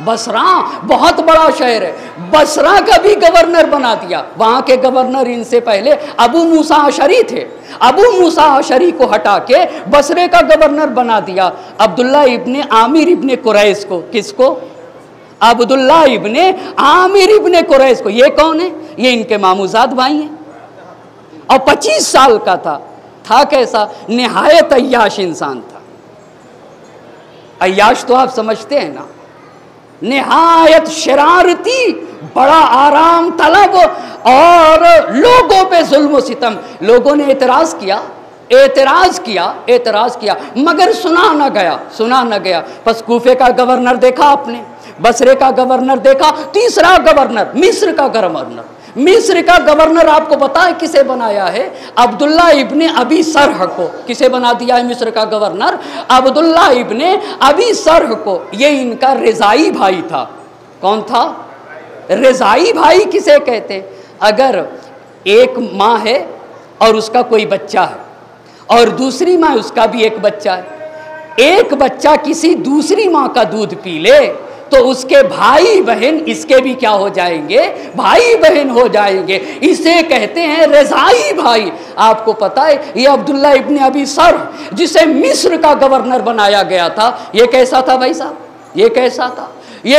बसरा बहुत बड़ा शहर है, बसरा का भी गवर्नर बना दिया। वहाँ के गवर्नर इनसे पहले अबू मूसा अशरी थे, अबू मूसा अशरी को हटा के बसरे का गवर्नर बना दिया अब्दुल्ला इब्ने आमिर इब्ने कुरैश को। किसको? अब्दुल्ला इब्ने आमिर इब्ने कुरैश को। ये कौन है? ये इनके मामूजाद भाई हैं। और 25 साल का था कैसा? निहायत अय्याश इंसान था। अय्याश तो आप समझते हैं ना, निहायत शरारती, बड़ा आराम तलब और लोगों पे जुल्म सितम। लोगों ने एतराज़ किया मगर सुना न गया। बस कूफे का गवर्नर देखा आपने, बसरे का गवर्नर देखा, तीसरा गवर्नर मिस्र का गवर्नर आपको पता है किसे बनाया है? अब्दुल्ला इब्ने अबी सरह को। किसे बना दिया है मिस्र का गवर्नर? अब्दुल्ला इब्ने अबी सरह को। ये इनका रिजाई भाई था। कौन था? रिजाई भाई किसे कहते? अगर एक माँ है और उसका कोई बच्चा है और दूसरी माँ उसका भी एक बच्चा है, एक बच्चा किसी दूसरी माँ का दूध पी ले तो उसके भाई बहन इसके भी क्या हो जाएंगे? भाई बहन हो जाएंगे। इसे कहते हैं रिजाई भाई। आपको पता है ये अब्दुल्ला इब्ने अबी सरह जिसे मिस्र का गवर्नर बनाया गया था, ये कैसा था भाई साहब? ये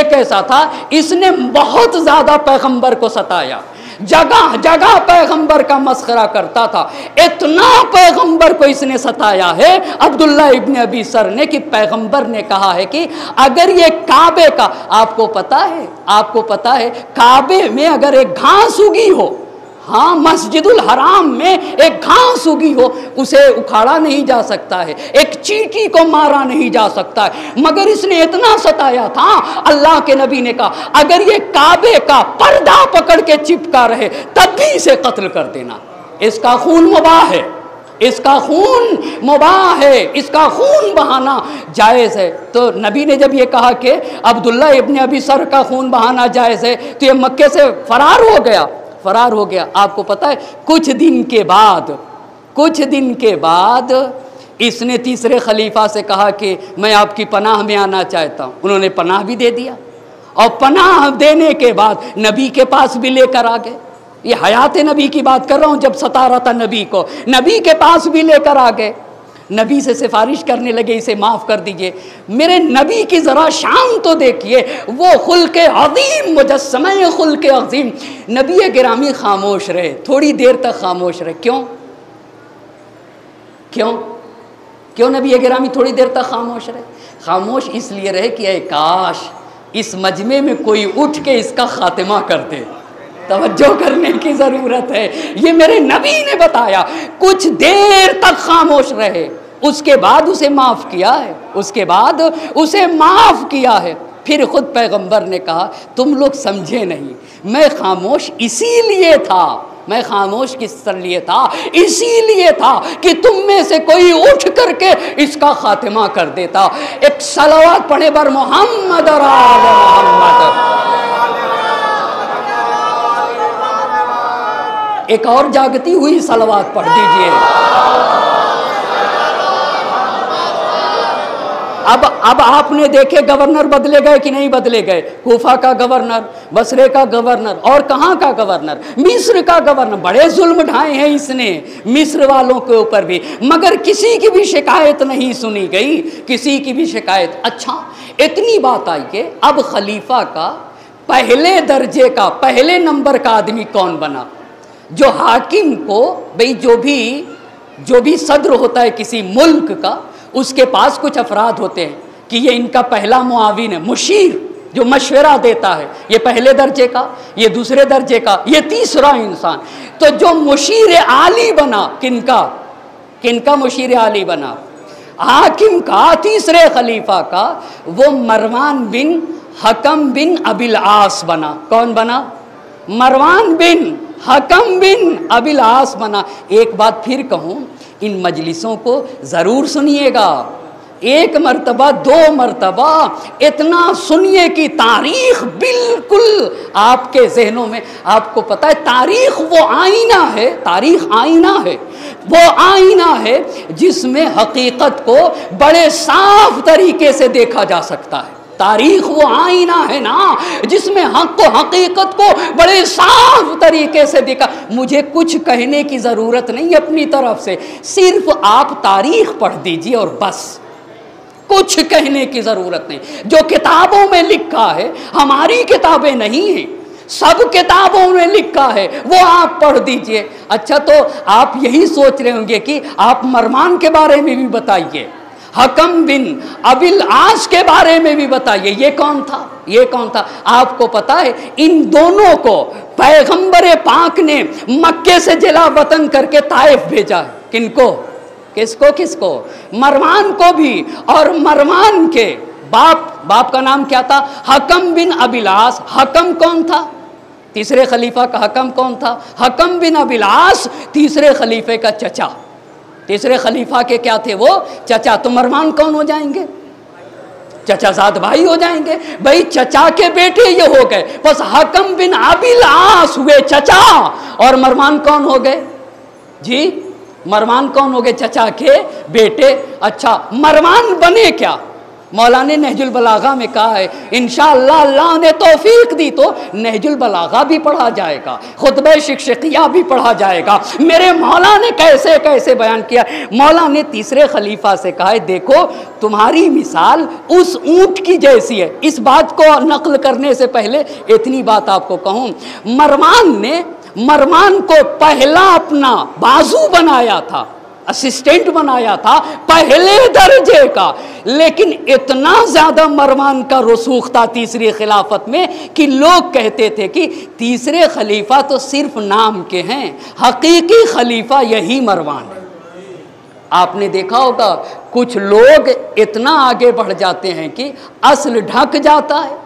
कैसा था? इसने बहुत ज्यादा पैगंबर को सताया, जगह जगह पैगंबर का मस्खरा करता था। इतना पैगंबर को इसने सताया है अब्दुल्ला इब्ने अबी सर ने कि पैगंबर ने कहा है कि अगर ये काबे का, आपको पता है काबे में अगर एक घास उगी हो, हाँ मस्जिदुल हराम में एक घास उगी हो, उसे उखाड़ा नहीं जा सकता है, एक चींटी को मारा नहीं जा सकता है। मगर इसने इतना सताया था, अल्लाह के नबी ने कहा अगर ये काबे का पर्दा पकड़ के चिपका रहे तब भी इसे कत्ल कर देना, इसका खून मुबाह है। इसका खून मुबाह है, इसका खून बहाना जायज़ है। तो नबी ने जब ये कहा कि अब्दुल्ला इब्न अबी सर का खून बहाना जायज़ है, तो ये मक्के से फरार हो गया, फरार हो गया। आपको पता है कुछ दिन के बाद इसने तीसरे खलीफा से कहा कि मैं आपकी पनाह में आना चाहता हूँ। उन्होंने पनाह भी दे दिया, और पनाह देने के बाद नबी के पास भी लेकर आ गए। ये हयात नबी की बात कर रहा हूँ, जब सता रहा था नबी को, नबी के पास भी लेकर आ गए। नबी से सिफारिश करने लगे, इसे माफ़ कर दीजिए। मेरे नबी की ज़रा शान तो देखिए, वो खुल्क़े अज़ीम, मुजस्समे खुल्क़े अज़ीम। नबी गिरामी खामोश रहे, थोड़ी देर तक खामोश रहे। क्यों नबी गिरामी थोड़ी देर तक खामोश रहे? खामोश इसलिए रहे कि ऐ काश इस मजमे में कोई उठ के इसका खात्मा कर दे। तवज्जो करने की ज़रूरत है, ये मेरे नबी ने बताया। कुछ देर तक खामोश रहे, उसके बाद उसे माफ़ किया है, फिर खुद पैगंबर ने कहा तुम लोग समझे नहीं, मैं खामोश इसीलिए था, इसीलिए था कि तुम में से कोई उठ करके इसका खात्मा कर देता। एक सलावत पढ़े बर मोहम्मद और आले मोहम्मद। एक और जागती हुई सलावत पढ़ दीजिए। अब आपने देखे गवर्नर बदले गए कि नहीं बदले गए? कूफा का गवर्नर, बसरे का गवर्नर, और कहाँ का गवर्नर? मिस्र का गवर्नर। बड़े जुल्म ढाए हैं इसने मिस्र वालों के ऊपर भी, मगर किसी की भी शिकायत नहीं सुनी गई, किसी की भी शिकायत। अच्छा, इतनी बात आई कि अब खलीफा का पहले दर्जे का, पहले नंबर का आदमी कौन बना? जो हाकिम को, भाई जो भी सदर होता है किसी मुल्क का, उसके पास कुछ अफराद होते हैं कि ये इनका पहला मुआविन है, मुशीर, जो मशवरा देता है, ये पहले दर्जे का, ये दूसरे दर्जे का, ये तीसरा इंसान। तो जो मुशीर आली बना, किनका मुशीर आली बना? हाकिम का, तीसरे खलीफा का, वो मरवान बिन हकम बिन अबिल आस बना। कौन बना? मरवान बिन हकम बिन अबिल आस बना। एक बात फिर कहूँ, इन मजलिसों को ज़रूर सुनिएगा, एक मर्तबा, दो मर्तबा, इतना सुनिए कि तारीख़ बिल्कुल आपके जहनों में। आपको पता है तारीख़ वो आईना है, तारीख़ आईना है, वो आईना है जिसमें हकीकत को बड़े साफ तरीके से देखा जा सकता है। तारीख़ वो आईना है ना जिसमें हक को, हकीकत को बड़े साफ तरीके से देखा। मुझे कुछ कहने की ज़रूरत नहीं अपनी तरफ से, सिर्फ आप तारीख़ पढ़ दीजिए और बस, कुछ कहने की ज़रूरत नहीं। जो किताबों में लिखा है, हमारी किताबें नहीं हैं, सब किताबों में लिखा है, वो आप पढ़ दीजिए। अच्छा, तो आप यही सोच रहे होंगे कि आप मरवान के बारे में भी बताइए, हकम बिन अबिल आस के बारे में भी बताइए, ये कौन था? आपको पता है इन दोनों को पैगंबर पाक ने मक्के से जिला वतन करके ताइफ भेजा है। किसको? मरवान को भी। और मरवान के बाप का नाम क्या था? हकम बिन अबिल आस। हकम कौन था? तीसरे खलीफा का हकम कौन था? हकम बिन अबिल आस, तीसरे खलीफे का चचा। तीसरे खलीफा के क्या थे? वो चचा। तो मरवान कौन हो जाएंगे? चचाजाद भाई हो जाएंगे। भाई चचा के बेटे ये हो गए, बस हकम बिन अबिल आस हुए चचा, और मरवान कौन हो गए जी? मरवान कौन हो गए? चचा के बेटे। अच्छा, मरवान बने क्या? मौलाना नहजुल बलागा में कहा है इंशाअल्लाह अल्लाह ने तौफीक दी तो नहजुल बलागा भी पढ़ा जाएगा, खुतबे शिक्षकिया भी पढ़ा जाएगा। मेरे मौला ने कैसे कैसे बयान किया। मौला ने तीसरे खलीफा से कहा है देखो तुम्हारी मिसाल उस ऊँट की जैसी है। इस बात को नकल करने से पहले इतनी बात आपको कहूँ, मरवान को पहला अपना बाजू बनाया था, असिस्टेंट बनाया था पहले दर्जे का, लेकिन इतना ज़्यादा मरवान का रसूख था तीसरी खिलाफत में कि लोग कहते थे कि तीसरे खलीफा तो सिर्फ नाम के हैं, हकीकी खलीफा यही मरवान है। आपने देखा होगा कुछ लोग इतना आगे बढ़ जाते हैं कि असल ढक जाता है।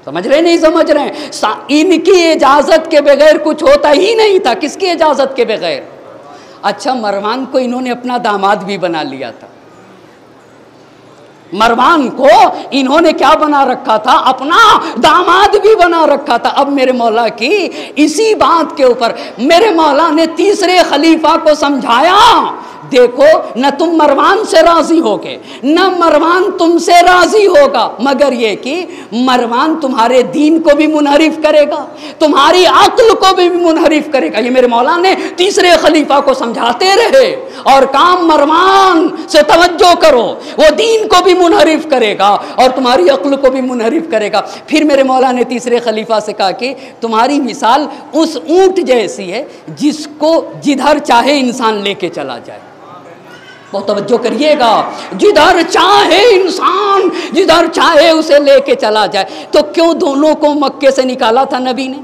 समझ रहे नहीं समझ रहे हैं? इनकी इजाज़त के बगैर कुछ होता ही नहीं था। किसकी इजाज़त के बगैर? अच्छा, मरवान को इन्होंने अपना दामाद भी बना लिया था। मरवान को इन्होंने क्या बना रखा था? अपना दामाद भी बना रखा था। अब मेरे मौला की इसी बात के ऊपर मेरे मौला ने तीसरे खलीफा को समझाया, देखो न तुम मरवान से राजी होगे न मरवान तुमसे राजी होगा, मगर ये कि मरवान तुम्हारे दीन को भी मुनहरिफ करेगा, तुम्हारी अक्ल को भी मुनहरिफ करेगा। ये मेरे मौला ने तीसरे खलीफा को समझाते रहे और काम मरवान से तवज्जो करो, वो दीन को भी मुनहरिफ करेगा और तुम्हारी अक्ल को भी मुनहरिफ करेगा। फिर मेरे मौला ने तीसरे खलीफा से कहा कि तुम्हारी मिसाल उस ऊंट जैसी है जिसको जिधर चाहे इंसान लेके चला जाए। बहुत तवज्जो करिएगा, जिधर चाहे इंसान जिधर चाहे उसे लेके चला जाए। तो क्यों दोनों को मक्के से निकाला था नबी ने?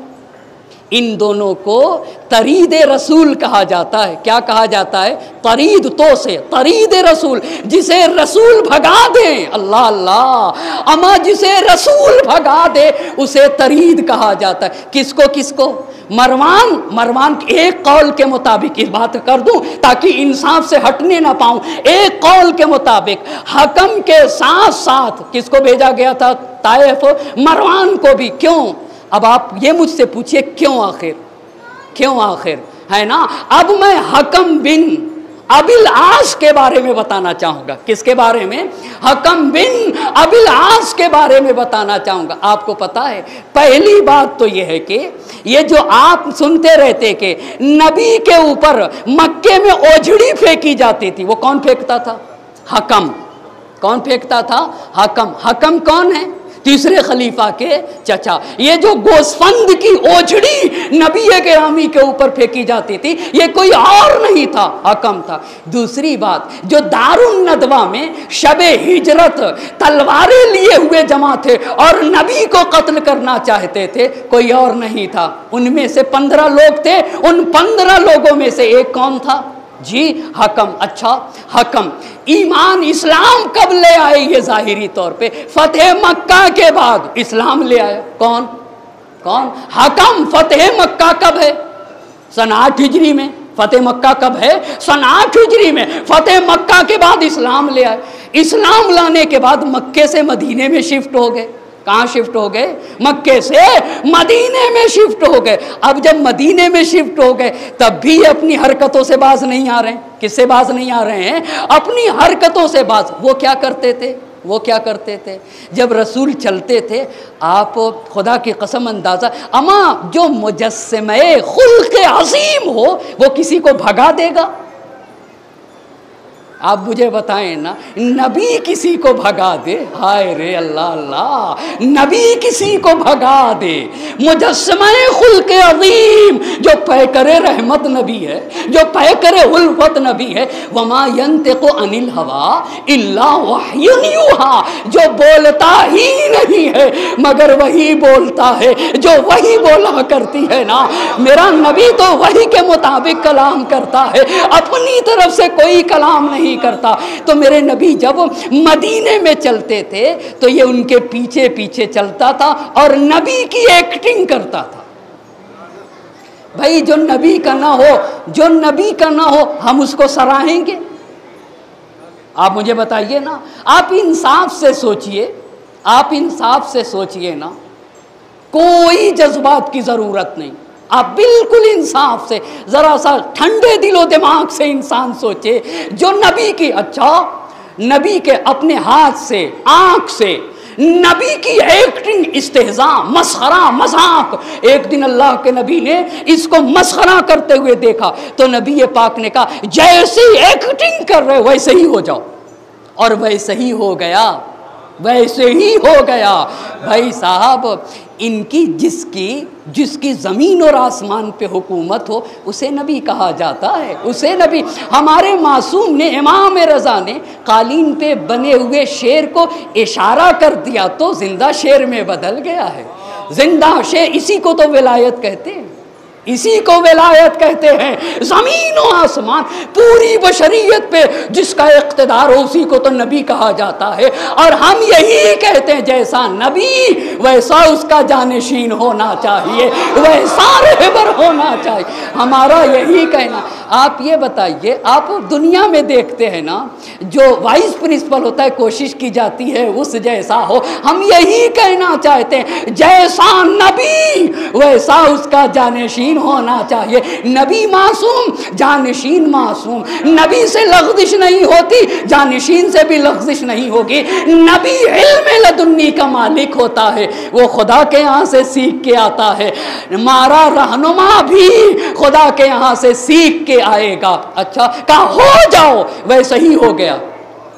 इन दोनों को तरीद रसूल कहा जाता है। क्या कहा जाता है? तरीद तो से तरीद रसूल, जिसे रसूल भगा दे, अल्लाह अल्लाह, अमा जिसे रसूल भगा दे उसे तरीद कहा जाता है। किसको किसको? मरवान एक कौल के मुताबिक, इस बात कर दूं ताकि इंसाफ से हटने ना पाऊं, एक कौल के मुताबिक हकम के साथ साथ किसको भेजा गया था? ताइफ, मरवान को भी। क्यों? अब आप ये मुझसे पूछिए क्यों आखिर, है ना। अब मैं हकम बिन अबिल आस के बारे में बताना चाहूंगा। किसके बारे में? हकम बिन अबिल आस के बारे में बताना चाहूंगा। आपको पता है, पहली बात तो यह है कि ये जो आप सुनते रहते कि नबी के ऊपर मक्के में ओझड़ी फेंकी जाती थी, वो कौन फेंकता था? हकम। कौन फेंकता था? हकम। हकम कौन है? तीसरे खलीफा के चचा। ये जो गोस्फंद की ओझड़ी नबी गिरामी के ऊपर फेंकी जाती थी, ये कोई और नहीं था, हकम था। दूसरी बात, जो दारुन नदवा में शबे हिजरत तलवारें लिए हुए जमा थे और नबी को कत्ल करना चाहते थे, कोई और नहीं था। उनमें से 15 लोग थे, उन 15 लोगों में से एक कौन था? जी, हकम। अच्छा, हकम ईमान इस्लाम कब ले आए? ये जाहिरी तौर पे फतेह मक्का के बाद इस्लाम ले आया। कौन? हकम। फतेह मक्का कब है? सन 8 हिजरी में। फतेह मक्का कब है? सन 8 हिजरी में। फतेह मक्का के बाद इस्लाम ले आए। इस्लाम लाने के बाद मक्के से मदीने में शिफ्ट हो गए। कहाँ शिफ्ट हो गए? मक्के से मदीने में शिफ्ट हो गए। अब जब मदीने में शिफ्ट हो गए तब भी अपनी हरकतों से बाज नहीं आ रहे हैं। किससे बाज नहीं आ रहे हैं? अपनी हरकतों से बाज। वो क्या करते थे? जब रसूल चलते थे, आप खुदा की कसम अंदाज़ा, अमा जो मुजस्समे खुल्क़ अज़ीम हो वो किसी को भगा देगा? आप मुझे बताएं ना, नबी किसी को भगा दे? हाय रे अल्लाह अल्लाह, नबी किसी को भगा दे। मुजस्समे खुल्क़ अज़ीम, जो पैकरे रहमत नबी है, जो पैकरे उल्फत नबी है, वमा यंतिक़ु अनिल हवा इल्ला वह्युन यूहा, जो बोलता ही नहीं है मगर वही बोलता है जो वही बोला करती है ना। मेरा नबी तो वही के मुताबिक कलाम करता है, अपनी तरफ से कोई कलाम नहीं करता। तो मेरे नबी जब मदीने में चलते थे तो ये उनके पीछे पीछे चलता था और नबी की एक्टिंग करता था। भाई जो नबी का ना हो हम उसको सराहेंगे? आप मुझे बताइए ना, आप इंसाफ से सोचिए ना, कोई जज्बात की जरूरत नहीं। आप बिल्कुल इंसाफ से, जरा सा ठंडे दिलो दिमाग से इंसान सोचे, जो नबी की, अच्छा नबी के अपने हाथ से, आंख से नबी की एक्टिंग, इस्तेहजा, मस्खरा, मजाक। एक दिन अल्लाह के नबी ने इसको मस्खरा करते हुए देखा तो नबी पाक ने कहा, जैसी एक्टिंग कर रहे हो वैसे ही हो जाओ। और वैसे ही हो गया। भाई साहब, इनकी जिसकी ज़मीन और आसमान पे हुकूमत हो उसे नबी कहा जाता है, उसे नबी। हमारे मासूम ने, इमाम रज़ा ने कालीन पे बने हुए शेर को इशारा कर दिया तो जिंदा शेर में बदल गया है। जिंदा शेर, इसी को तो विलायत कहते हैं। इसी को विलायत कहते हैं। ज़मीन और आसमान, पूरी बशरियत पे जिसका इक़्तिदार हो उसी को तो नबी कहा जाता है। और हम यही कहते हैं जैसा नबी वैसा उसका जानशीन होना चाहिए, वैसा रहबर होना चाहिए, हमारा यही कहना। आप ये बताइए, आप दुनिया में देखते हैं ना, जो वाइस प्रिंसिपल होता है कोशिश की जाती है उस जैसा हो। हम यही कहना चाहते हैं जैसा नबी वैसा उसका जानशीन होना चाहिए। नबी मासूम, जानशीन मासूम। नबी से लग़ज़िश नहीं होती, जानशीन से भी लग़ज़िश नहीं होगी। नबी इल्म लदुन्नी का मालिक होता है, वो खुदा के यहाँ से सीख के आता है। हमारा रहनुमा भी खुदा के यहाँ से सीख के आएगा। अच्छा, कहा हो जाओ, वैसे ही हो गया।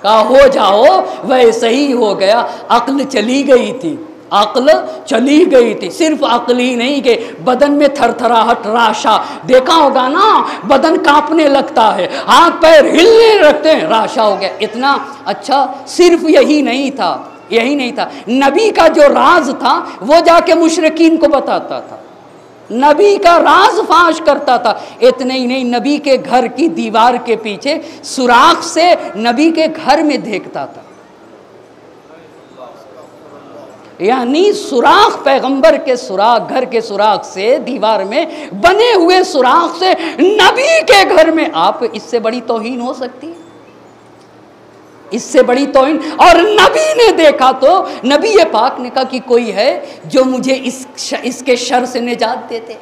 कहा हो जाओ, वैसे ही हो गया। अक्ल चली गई थी, अक्ल चली गई थी। सिर्फ अक्ल ही नहीं कि बदन में थरथराहट, राशा, देखा होगा ना, बदन कांपने लगता है, हाथ पैर हिलने लगते हैं, राशा हो गया इतना। अच्छा, सिर्फ यही नहीं था, यही नहीं था। नबी का जो राज था वो जाके मुशरिकीन को बताता था, नबी का राज फाश करता था। इतने ही नहीं, नबी के घर की दीवार के पीछे सुराख से नबी के घर में देखता था। यानी सुराख, पैगंबर के सुराख, घर के सुराख से, दीवार में बने हुए सुराख से नबी के घर में। आप इससे बड़ी तौहीन हो सकती है? इससे बड़ी तौहीन। और नबी ने देखा तो नबी ये पाक ने कहा कि कोई है जो मुझे इसके शर से निजात दे दे,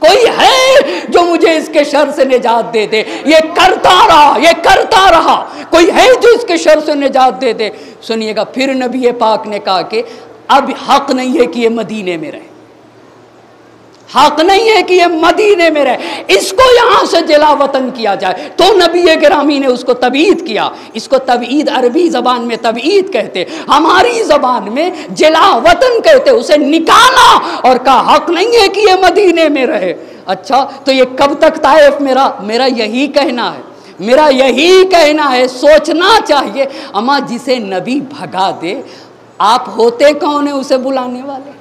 कोई है जो मुझे इसके शर से निजात दे दे। ये करता रहा, ये करता रहा, कोई है जो इसके शर से निजात दे दे। सुनिएगा, फिर नबी पाक ने कहा कि अब हक नहीं है कि ये मदीने में रहे, हक नहीं है कि ये मदीने में रहे, इसको यहाँ से जिला वतन किया जाए। तो नबी गिरामी ने उसको तबईद किया। इसको तबईद अरबी ज़बान में तबईद कहते, हमारी ज़बान में जिला वतन कहते। उसे निकाला और कहा हक नहीं है कि ये मदीने में रहे। अच्छा, तो ये कब तक ताइफ? मेरा यही कहना है, मेरा यही कहना है, सोचना चाहिए। अम्मा, जिसे नबी भगा दे, आप होते कौन है उसे बुलाने वाले?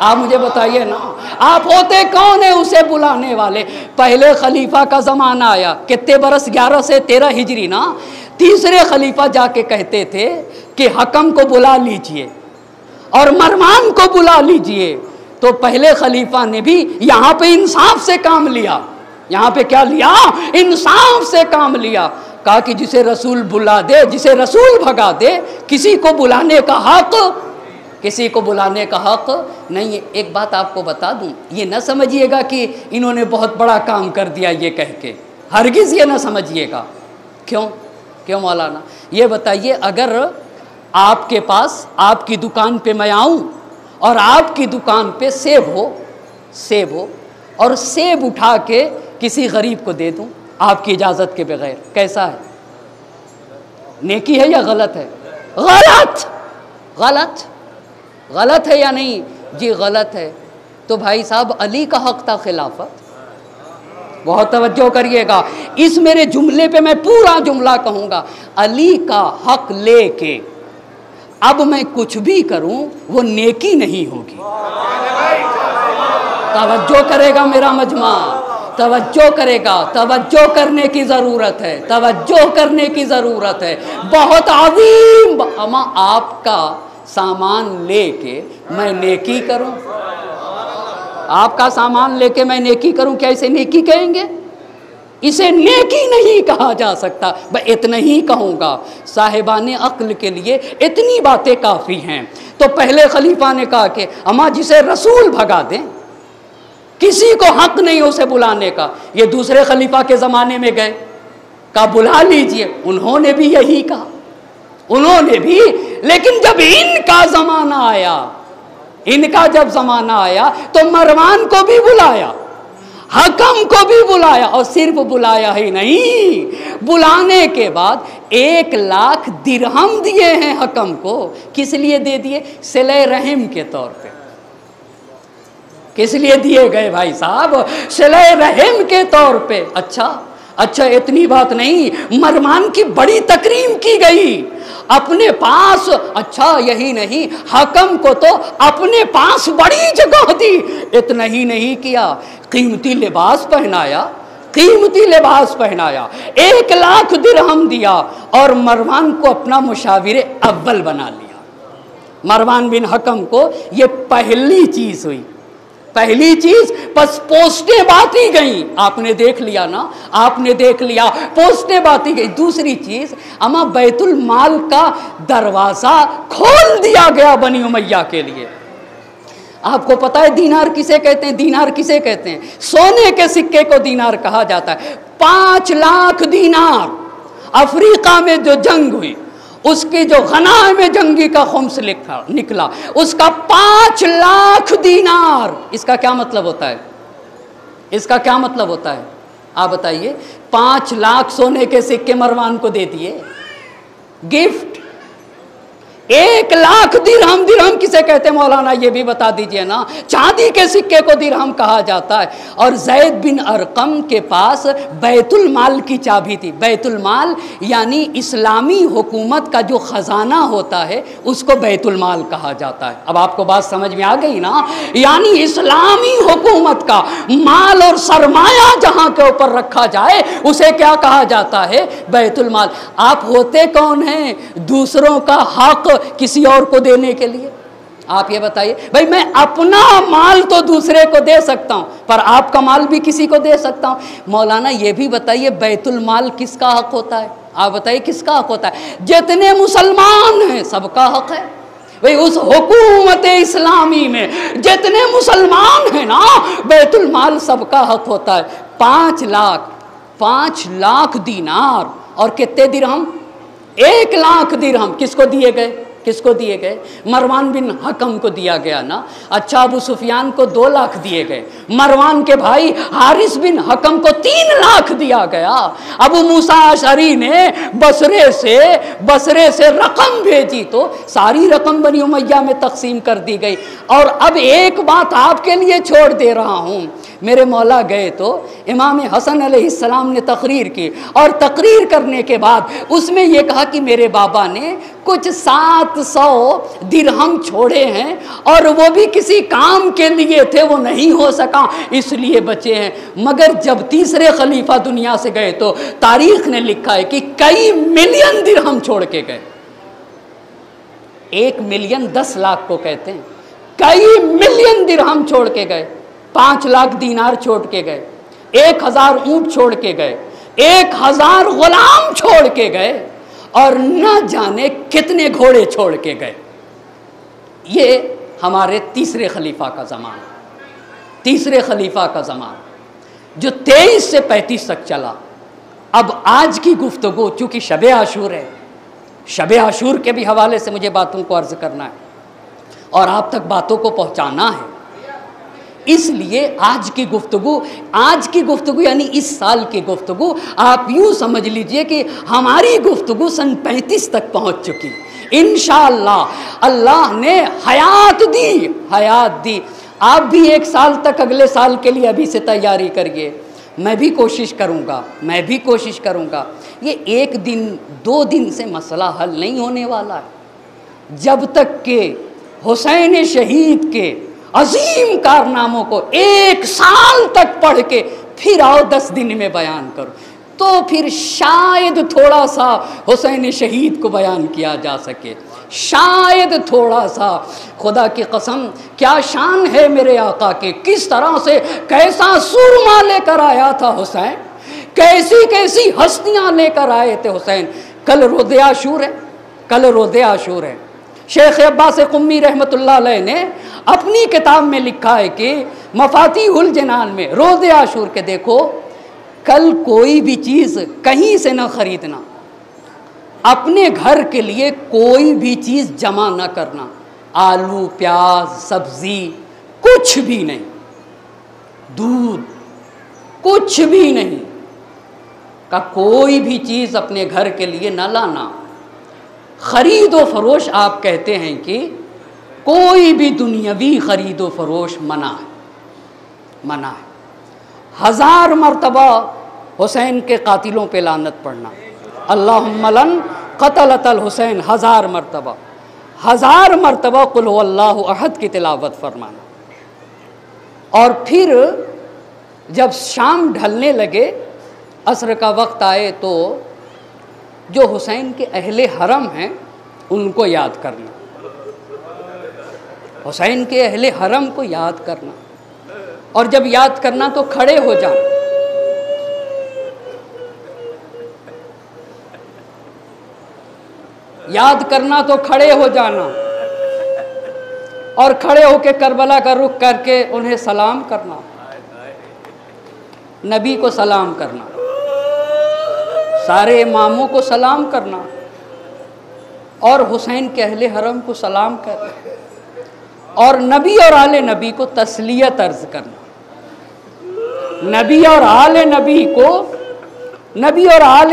आप मुझे बताइए ना, आप होते कौन है उसे बुलाने वाले? पहले खलीफा का ज़माना आया, कितने बरस, 11 से 13 हिजरी ना। तीसरे खलीफा जाके कहते थे कि हकम को बुला लीजिए और मरमान को बुला लीजिए। तो पहले खलीफा ने भी यहाँ पे इंसाफ से काम लिया। यहाँ पे क्या लिया? इंसाफ से काम लिया। कहा कि जिसे रसूल बुला दे, जिसे रसूल भगा दे, किसी को बुलाने का हक, किसी को बुलाने का हक नहीं है। एक बात आपको बता दूं, ये न समझिएगा कि इन्होंने बहुत बड़ा काम कर दिया ये कह के, हरगिज़ ये न समझिएगा। क्यों? क्यों मौलाना? ये बताइए, अगर आपके पास, आपकी दुकान पे मैं आऊं और आपकी दुकान पे सेब हो और सेब उठा के किसी गरीब को दे दूं आपकी इजाज़त के बगैर, कैसा है? नेकी है या गलत है? गलत, गलत, गलत है या नहीं? जी गलत है। तो भाई साहब, अली का हक था खिलाफत। बहुत तवज्जो करिएगा, इस मेरे जुमले पे मैं पूरा जुमला कहूँगा। अली का हक लेके अब मैं कुछ भी करूँ वो नेकी नहीं होगी। तवज्जो करेगा मेरा मजमा, तवज्जो करेगा, तवज्जो करने की ज़रूरत है, तवज्जो करने की ज़रूरत है। बहुत अजीम। अमा, आपका सामान लेके मैं नेकी करूं? आपका सामान लेके मैं नेकी करूं, क्या इसे नेकी कहेंगे? इसे नेकी नहीं कहा जा सकता। मैं इतना ही कहूँगा, साहिबाने अक्ल के लिए इतनी बातें काफ़ी हैं। तो पहले खलीफा ने कहा कि अम्मा, जिसे रसूल भगा दें, किसी को हक नहीं उसे बुलाने का। ये दूसरे खलीफा के ज़माने में गए, कहा बुला लीजिए, उन्होंने भी यही कहा, उन्होंने भी। लेकिन जब इनका ज़माना आया, इनका जब ज़माना आया तो मरवान को भी बुलाया, हकम को भी बुलाया, और सिर्फ बुलाया ही नहीं, बुलाने के बाद 1 लाख दिरहम दिए हैं हकम को। किस लिए दे दिए? सिले रहम के तौर पे। किस लिए दिए गए भाई साहब? सिले रहम के तौर पे। अच्छा, इतनी बात नहीं, मरमान की बड़ी तकरीम की गई। अपने पास, अच्छा यही नहीं, हकम को तो अपने पास बड़ी जगह दी। इतना ही नहीं किया, कीमती लिबास पहनाया, कीमती लिबास पहनाया, 1 लाख दिरहम दिया और मरवान को अपना मुशाविरे अव्वल बना लिया। मरवान बिन हकम को ये पहली चीज हुई, पहली चीज। बस पोस्टें बाती गई, आपने देख लिया ना, आपने देख लिया, पोस्टें बाती गई। दूसरी चीज, अमा बैतुल माल का दरवाजा खोल दिया गया बनी उमैया के लिए। आपको पता है दीनार किसे कहते हैं? दीनार किसे कहते हैं? सोने के सिक्के को दीनार कहा जाता है। 5 लाख दीनार, अफ्रीका में जो जंग हुई उसकी जो गनाम में जंगी का खुम्स निकला, उसका 5 लाख दीनार। इसका क्या मतलब होता है? इसका क्या मतलब होता है? आप बताइए। 5 लाख सोने के सिक्के मरवान को दे दिए गिफ्ट। 1 लाख दिरहम, दिरहम किसे कहते हैं मौलाना ये भी बता दीजिए ना। चांदी के सिक्के को दिरहम कहा जाता है। और जैद बिन अरकम के पास बैतुल माल की चाबी थी। बैतुल माल यानी इस्लामी हुकूमत का जो खजाना होता है उसको बैतुल माल कहा जाता है। अब आपको बात समझ में आ गई ना? यानी इस्लामी हुकूमत का माल और सरमाया जहां के ऊपर रखा जाए उसे क्या कहा जाता है? बैतुल माल। आप होते कौन हैं दूसरों का हक किसी और को देने के लिए? आप ये बताइए भाई, मैं अपना माल तो दूसरे को दे सकता हूं पर आपका माल भी किसी को दे सकता हूं। मौलाना ये भी बताइए बैतुल माल किसका हक होता है? आप बताइए किसका हक होता है? जितने मुसलमान हैं सबका हक है भाई। उस हुकूमत इस्लामी में जितने मुसलमान हैं ना, बैतुल माल सबका हक होता है। 5 लाख दीनार और कितने दिरहम? 1 लाख दिरहम किसको दिए गए? किसको दिए गए? मरवान बिन हकम को दिया गया ना। अच्छा, अबू सुफियान को 2 लाख दिए गए, मरवान के भाई हारिस बिन हकम को 3 लाख दिया गया। अबू मूसा अशरी ने बसरे से रकम भेजी तो सारी रकम बनी उमैया में तकसीम कर दी गई। और अब एक बात आपके लिए छोड़ दे रहा हूँ, मेरे मौला गए तो इमाम हसन अलैहिस्सलाम ने तकरीर की और तकरीर करने के बाद उसमें यह कहा कि मेरे बाबा ने कुछ 700 दिरहम छोड़े हैं और वो भी किसी काम के लिए थे, वो नहीं हो सका इसलिए बचे हैं। मगर जब तीसरे खलीफा दुनिया से गए तो तारीख ने लिखा है कि कई मिलियन दिरहम छोड़ के गए। 1 मिलियन 10 लाख को कहते हैं। कई मिलियन दिरहम छोड़ के गए। 5 लाख दीनार छोड़ के गए, 1000 ऊंट छोड़ के गए, 1000 गुलाम छोड़ के गए और न जाने कितने घोड़े छोड़ के गए। ये हमारे तीसरे खलीफा का ज़मान, तीसरे खलीफा का ज़मान जो 23 से 35 तक चला। अब आज की गुफ्तगू चूँकि शब आशूर है, शब आशूर के भी हवाले से मुझे बातों को अर्ज़ करना है और आप तक बातों को पहुँचाना है, इसलिए आज की गुफ्तगू यानी इस साल की गुफ्तगू आप यूँ समझ लीजिए कि हमारी गुफ्तगू सन 35 तक पहुँच चुकी। इंशाअल्लाह अल्लाह ने हयात दी। आप भी 1 साल तक अगले साल के लिए अभी से तैयारी करिए। मैं भी कोशिश करूँगा। ये 1 दिन 2 दिन से मसला हल नहीं होने वाला है। जब तक के हुसैन शहीद के अजीम कारनामों को 1 साल तक पढ़ के फिर आओ 10 दिन में बयान करो तो फिर शायद थोड़ा सा हुसैन शहीद को बयान किया जा सके, शायद थोड़ा सा। खुदा की कसम क्या शान है मेरे आका की, किस तरह से कैसा सुरमा लेकर आया था हुसैन, कैसी कैसी हस्तियां लेकर आए थे हुसैन। कल रोज़े आशूर है। शेख अब्बास कुम्मी रहमतुल्लाह अलैह ने अपनी किताब में लिखा है कि मफातिहुल जनान में रोज़े आशूर के देखो, कल कोई भी चीज़ कहीं से ना खरीदना, अपने घर के लिए कोई भी चीज़ जमा ना करना, आलू प्याज सब्ज़ी कुछ भी नहीं, दूध कुछ भी नहीं का कोई भी चीज़ अपने घर के लिए ना लाना। ख़रीदो फरोश आप कहते हैं कि कोई भी दुनियावी ख़रीदो फरोश मना है। 1000 मरतबा हुसैन के कातिलों पे लानत पढ़ना, अल्लाहुम्मा लन क़तलतल हुसैन 1000 मरतबा, 1000 मरतबा कुल हुवल्लाहु अहद की तिलावत फरमाना। और फिर जब शाम ढलने लगे, असर का वक्त आए, तो जो हुसैन के अहले हरम हैं उनको याद करना, हुसैन के अहले हरम को याद करना। और जब याद करना तो खड़े हो जाना, याद करना तो खड़े हो जाना, और खड़े होकर करबला का रुख करके उन्हें सलाम करना, नबी को सलाम करना, सारे इमामों को सलाम करना, और हुसैन के अहले हरम को सलाम करना, और नबी और आले नबी को तस्लियत अर्ज करना, नबी और आले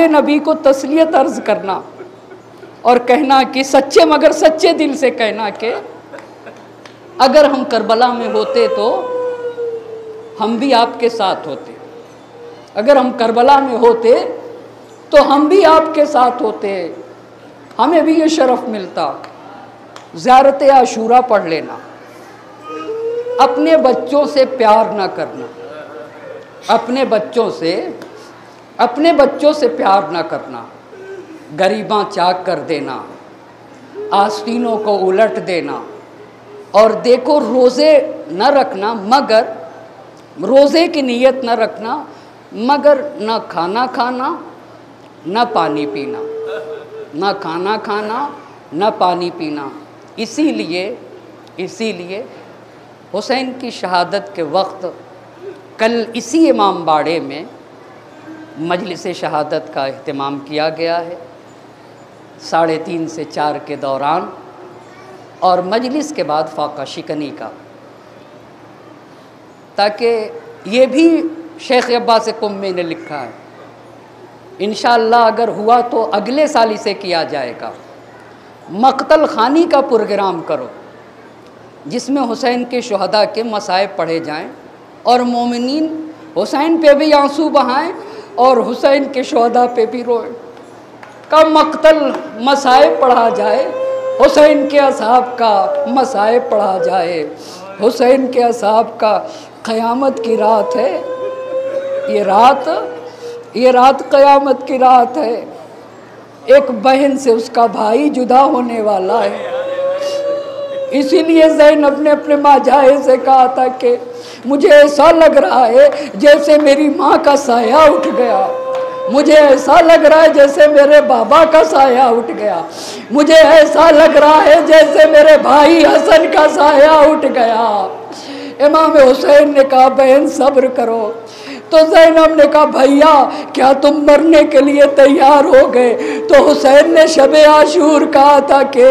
नबी को तस्लियत अर्ज करना, और कहना कि सच्चे मगर सच्चे दिल से कहना कि अगर हम करबला में होते तो हम भी आपके साथ होते, अगर हम करबला में होते तो हम भी आपके साथ होते, हमें भी ये शरफ मिलता। ज़ियारत आशूरा पढ़ लेना। अपने बच्चों से प्यार ना करना, अपने बच्चों से प्यार ना करना, गरीबां चाक कर देना, आस्तीनों को उलट देना। और देखो, रोज़े न रखना, मगर रोज़े की नीयत न रखना, मगर न खाना खाना न पानी पीना, न खाना खाना न पानी पीना। इसीलिए हुसैन की शहादत के वक्त कल इसी इमाम बाड़े में मजलिस शहादत का एहतमाम किया गया है 3:30 से 4 के दौरान, और मजलिस के बाद फाका शिकनी का, ताकि ये भी शेख अब्बास कुम्मी ने लिखा है, इंशाअल्लाह अगर हुआ तो अगले साल इसे किया जाएगा। मक़तल ख़ानी का प्रोग्राम करो जिसमें हुसैन के शुहदा के मसाइब पढ़े जाएं, और मोमिनीन हुसैन पे भी आंसू बहाएं और हुसैन के शुहदा पे भी रोएं। का मक़तल मसाइब पढ़ा जाए, हुसैन के असहाब का मसाइब पढ़ा जाए, हुसैन के असहाब का क़यामत की रात है, ये रात क़यामत की रात है। एक बहन से उसका भाई जुदा होने वाला है, इसीलिए ज़ैनब ने अपने माजाए से कहा था कि मुझे ऐसा लग रहा है जैसे मेरी माँ का साया उठ गया, मुझे ऐसा लग रहा है जैसे मेरे बाबा का साया उठ गया, मुझे ऐसा लग रहा है जैसे मेरे भाई हसन का साया उठ गया। इमाम हुसैन ने कहा बहन सब्र करो, तो ज़ैनब ने कहा भैया क्या तुम मरने के लिए तैयार हो गए? तो हुसैन ने शबे आशूर कहा था कि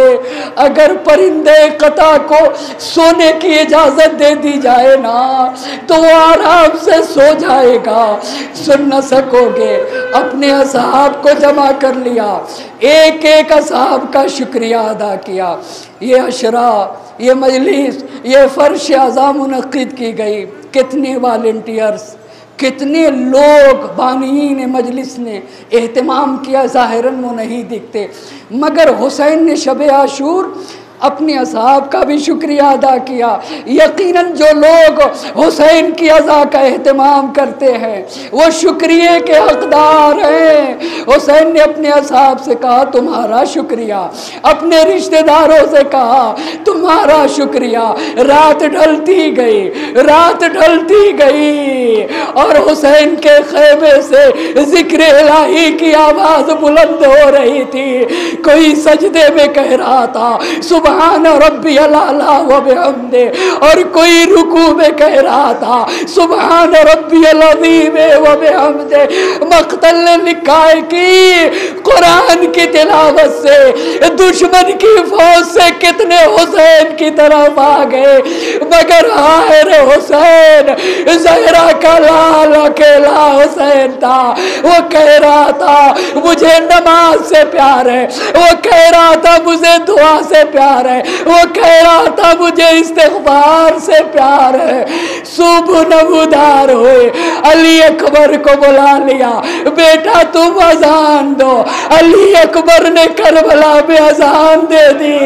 अगर परिंदे कता को सोने की इजाज़त दे दी जाए ना तो वो आराम से सो जाएगा, सुन न सकोगे। अपने असहाब को जमा कर लिया, एक एक असहाब का शुक्रिया अदा किया। ये अशरा, ये मजलिस, ये फ़र्श अज़ा मुनक़्क़िद की गई। कितने वॉलंटियर्स, कितने लोग बानीन मजलिस ने एहतमाम किया, ज़ाहिरन वो नहीं दिखते, मगर हुसैन ने शब आशूर अपने असहाब का भी शुक्रिया अदा किया। यकीनन जो लोग हुसैन की अज़ा का एहतमाम करते हैं वो शुक्रिया के हकदार हैं। हुसैन ने अपने असहाब से कहा तुम्हारा शुक्रिया, अपने रिश्तेदारों से कहा तुम्हारा शुक्रिया। रात ढलती गई, रात ढलती गई और हुसैन के खेमे से जिक्र इलाही की आवाज़ बुलंद हो रही थी। कोई सजदे में कह रहा था सुबहान रब्बियल आला व बिहम्दे, और कोई रुकू में कह रहा था सुबहान रब्बियल अज़ीम व बिहम्दे। मक़तल ने लिखा है कि कुरान की तिलावत से दुश्मन की फौज से कितने हुसैन की तरफ आ गए, मगर हाय रे हुसैन, ज़हरा का लाल अकेला हुसैन था। वो कह रहा था मुझे नमाज से प्यार है, वो कह रहा था मुझे दुआ से प्यार है, वो कह रहा था मुझे इस्तिग़फ़ार से प्यार है। सुबह नमूदार हुए, अली अकबर को बुला लिया, बेटा तुम अजान दो। अली अकबर ने करबला में अजान दे दी।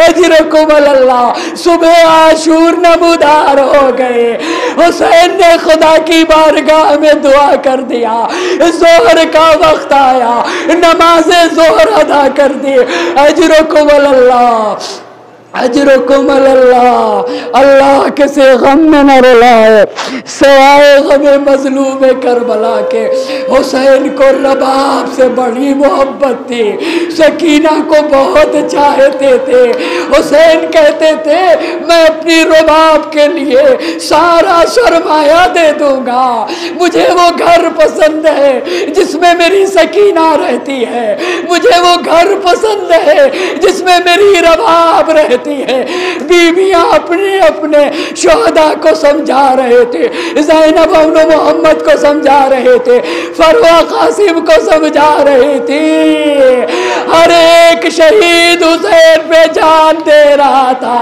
अजरकुम अल्लाह। सुबह आशूर नमूदार हो गए। हुसैन ने खुदा की बारगाह में दुआ कर दिया। जोहर का वक्त आया, नमाज़े जोहर अदा कर दी। अजरकुम अल्लाह, अजरकुम अल्लाह। अल्लाह किसी गम में न रुलाए सिवाए गमे मजलूम करबला के। हुसैन को रबाब से बड़ी मोहब्बत थी, सकीना को बहुत चाहते थे। हुसैन कहते थे मैं अपनी रबाब के लिए सारा सरमाया दे दूंगा। मुझे वो घर पसंद है जिसमें मेरी सकीना रहती है, मुझे वो घर पसंद है जिसमें मेरी रबाब रहती है। बीबियां अपने अपने शोहदा को समझा रहे थे, ज़ैनब अब्न मोहम्मद को समझा रहे थे, फरवा कासिम को समझा रही थी। हर एक शहीद हुसैन पे जान दे रहा था।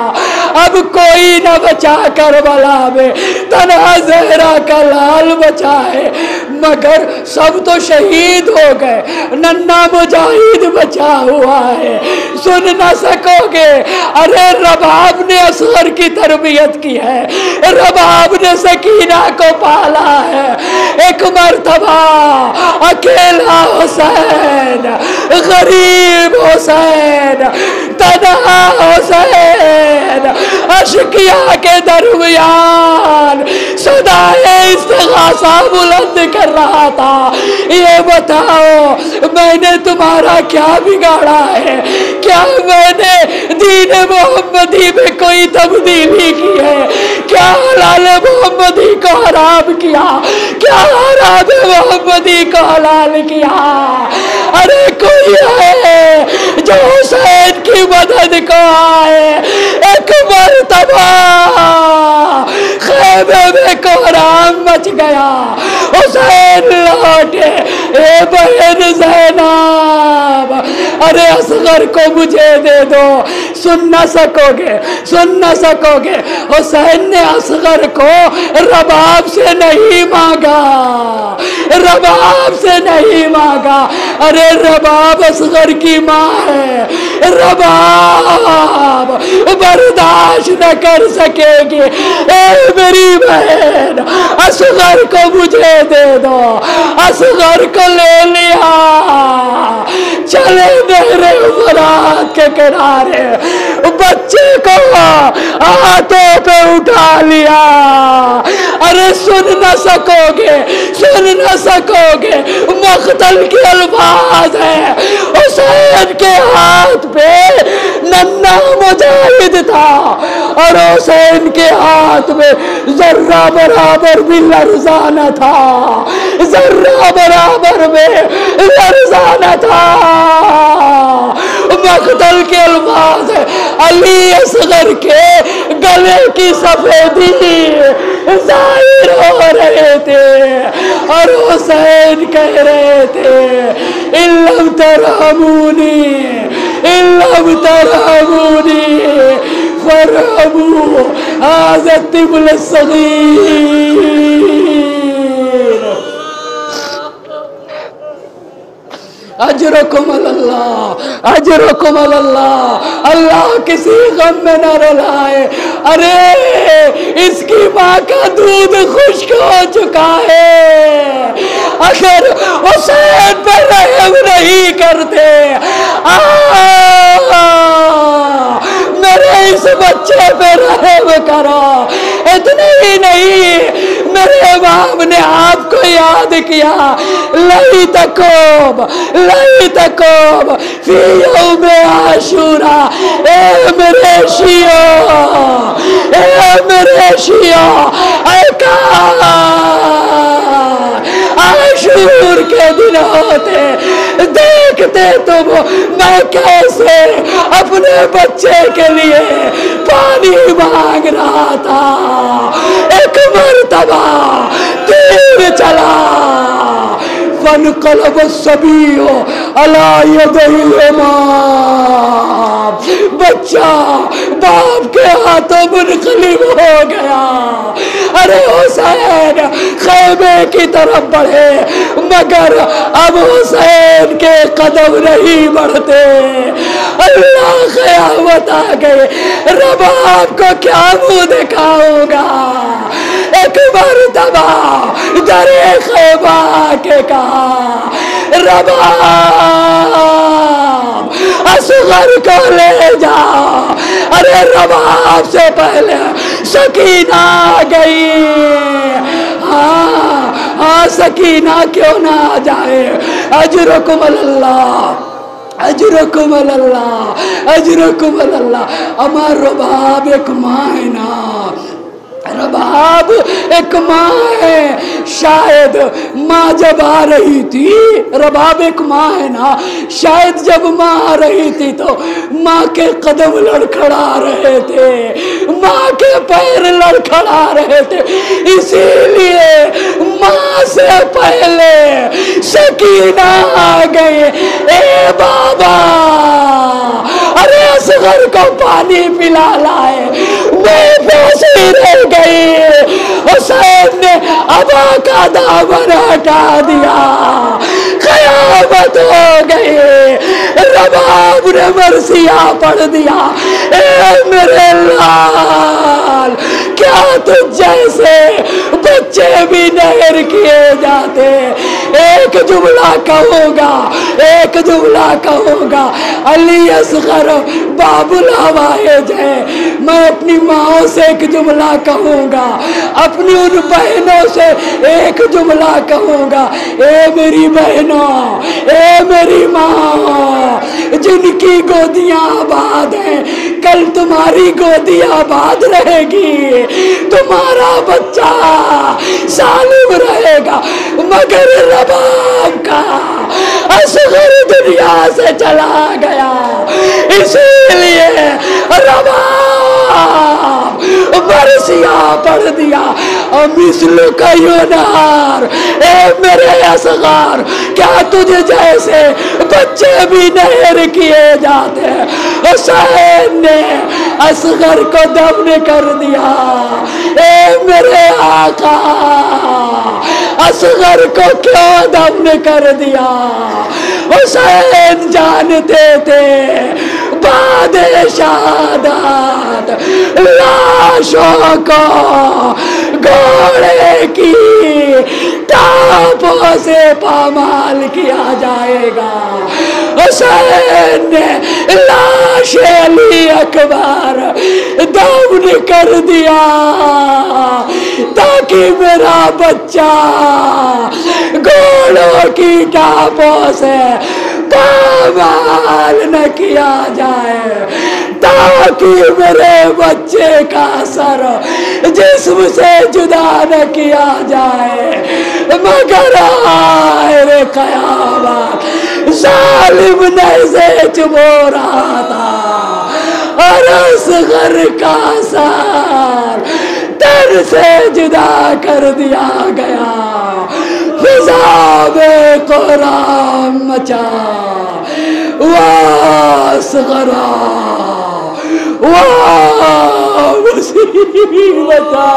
अब कोई न बचा करबला में, तन्हा ज़हरा का लाल बचा है। मगर सब तो शहीद हो गए, नन्ना मुजाहिद बचा हुआ है। सुन न सकोगे। अरे रबाब ने असगर की तरबियत की है, रबाब ने सकीना को पाला है। एक मर्तबा अकेला हुसैन, गरीब हुसैन, तन्हा हुसैन अशकिया के दरमियान सदाए इस्तिग़ासा बुलंद कर रहा था। ये बताओ मैंने तुम्हारा क्या बिगाड़ा है? क्या मैंने दीन मोहम्मदी में कोई तब्दीली की है? क्या हलाल मोहम्मदी को हराम किया? क्या हराम मोहम्मदी को हलाल किया? अरे कोई है जो हुसैन की मदद को आए। एक मर्तबा खैमे में कोहराम मच गया, हुसैन लौटे। ए बहन ज़ैनब, अरे असगर को मुझे दे दो। सुन न सकोगे, सुन न सकोगे। हुसैन ने असगर को रबाब से नहीं मांगा, रबाब से नहीं मांगा। अरे रबाब असगर की माँ है, रबाब बर्दाश्त न कर सकेगी। ए मेरी बहन, असगर को मुझे दे दो। असगर को ले लिया, चले नहरे फरात के किनारे, बच्चे को हाथों पे उठा लिया। अरे सुन न सकोगे, सुन न सकोगे। मख्तल के अल्फाज है। हुसैन के हाथ पे नन्ना मुजाहिद था और हुसैन के हाथ में जर्रा बराबर भी लर्जा न था, जर्रा बराबर में लर्जा न था। मख्तल के अल्फाज है। अली असगर के गले की सफेदी जाहिर हो रहे थे और हुसैन कह रहे थे इल्लम तरहमूनी, इल्लम तरहमूनी फरहमू हाज़ा तिब्ल सगीर। अजरकुम अल्लाह, अजरकुम अल्लाह। अल्लाह किसी गम में न रुलाए। अरे इसकी माँ का दूध खुश्क हो चुका है। अगर हुसैन पर रहम नहीं करते, मेरे इस बच्चे पे रहम करो। इतने ही नहीं, मेरे बाप ने आपको याद किया। लई तकोब, लई तकोब फी यौम आशूरा। ए मेरे शियो, ए मेरे शियो, आशूर के दिन होते देखते तुम मैं कैसे अपने बच्चे के लिए पानी मांग रहा था। एक मर्तबा तीर चला, फन कलब सभी हो अला यदहिमा, बच्चा बाप के हाथों मुनकलिब हो गया। अरे हुसैन खैमे की तरफ बढ़े, मगर अब हुसैन के कदम नहीं बढ़ते। अल्लाह क़यामत आ गए, रबाब को क्या मुंह दिखाऊंगा। एक मरतबा दरे खैमा के कहा, रबाब असगर को ले जाओ। अरे रबाब से पहले सकीना आ गई। हाँ सकीना क्यों ना आ जाए। अजरुकुम अल्लाह, अजरुकुम अल्लाह, अजरुकुम अल्लाह। अमर रबाब एक माँ है ना, रबाब एक माँ है। शायद माँ जब आ रही थी, रबाब एक माँ है ना, शायद जब माँ आ रही थी तो माँ के कदम लड़खड़ा रहे थे, माँ के पैर लड़खड़ा रहे थे। इसीलिए माँ से पहले सकीना आ गई। ए बाबा, अरे असगर को पानी पिला लाए, मैं प्यासी रह गई। हुसैन ने अबा का दामन हटा दिया, क़यामत हो गई। रबाब ने मरसिया पढ़ दिया। ए मेरे लाल, क्या तुझ जैसे बच्चे भी नहर किए जाते। एक जुमला कहूँगा, एक जुमला कहूँगा। अली असगर बाबुल हवाइज है। मैं अपनी माँ से एक जुमला कहूँगा, अपनी उन बहनों से एक जुमला कहूँगा। ए मेरी बहनों, ए मेरी माँ, जिनकी गोदियाँ आबाद हैं, कल तुम्हारी गोदी आबाद रहेगी। तुम्हारा बच्चा सालिम रहेगा, मगर रबाब का असगर दुनिया से चला गया। इसीलिए रबाब बरसिया पढ़ दिया। मिस्लु का यूनार, ए मेरे असगर, क्या तुझे जैसे बच्चे भी नहर किए जाते हैं। हुसैन ने असगर को दफन कर दिया। ए मेरे आका, असगर को क्यों दफन कर दिया। हुसैन जानते थे बाद शहादत लाशों को घोड़े की टापों से पामाल किया जाएगा। हुसैन ने लाश अली अकबर दफन कर दिया, ताकि मेरा बच्चा घोड़ों की टापों से पामाल न किया जाए, ताकि मेरे बच्चे का सर जिस्म से जुदा न किया जाए। मगर आए रे क़यामत, जालिम नज़े चुबो रहा था और असगर का सर तर से जुदा कर दिया गया। फिजा में क़ुरान मचा, वासगरा वाह मुसीबता,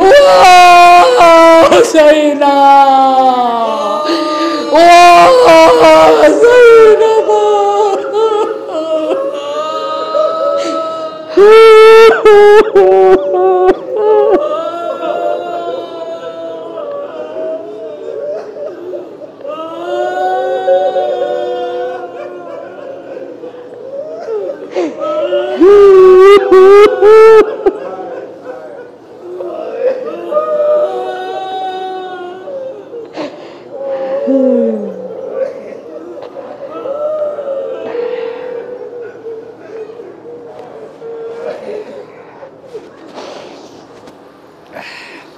वाह सैना, वाह सैनबा।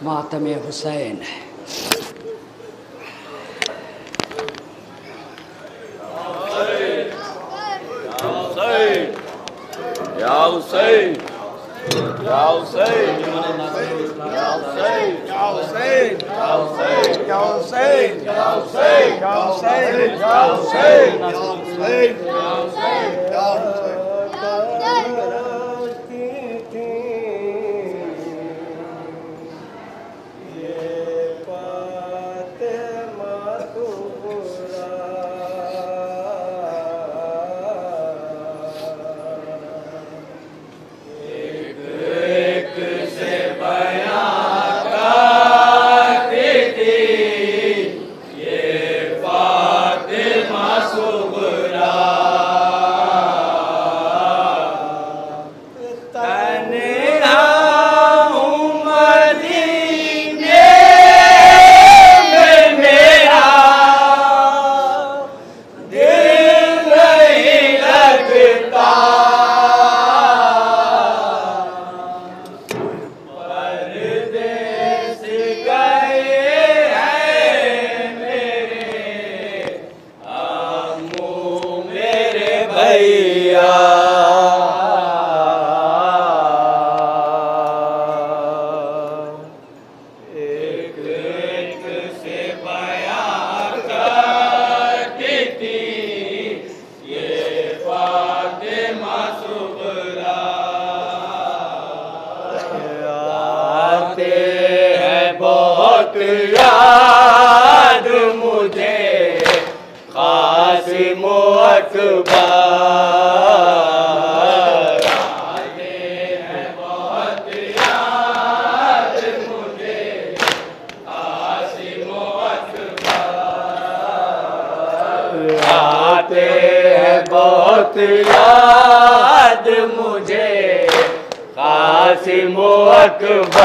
मातम हुसैन। या हुसैन, या हुसैन, या हुसैन, या हुसैन, या हुसैन, या हुसैन। या हुसैन या हुसैन या हुसैन या हुसैन या हुसैन या हुसैन। याद मुझे क़ासिम अकबर आते हैं बहुत याद मुझे क़ासिम अकबर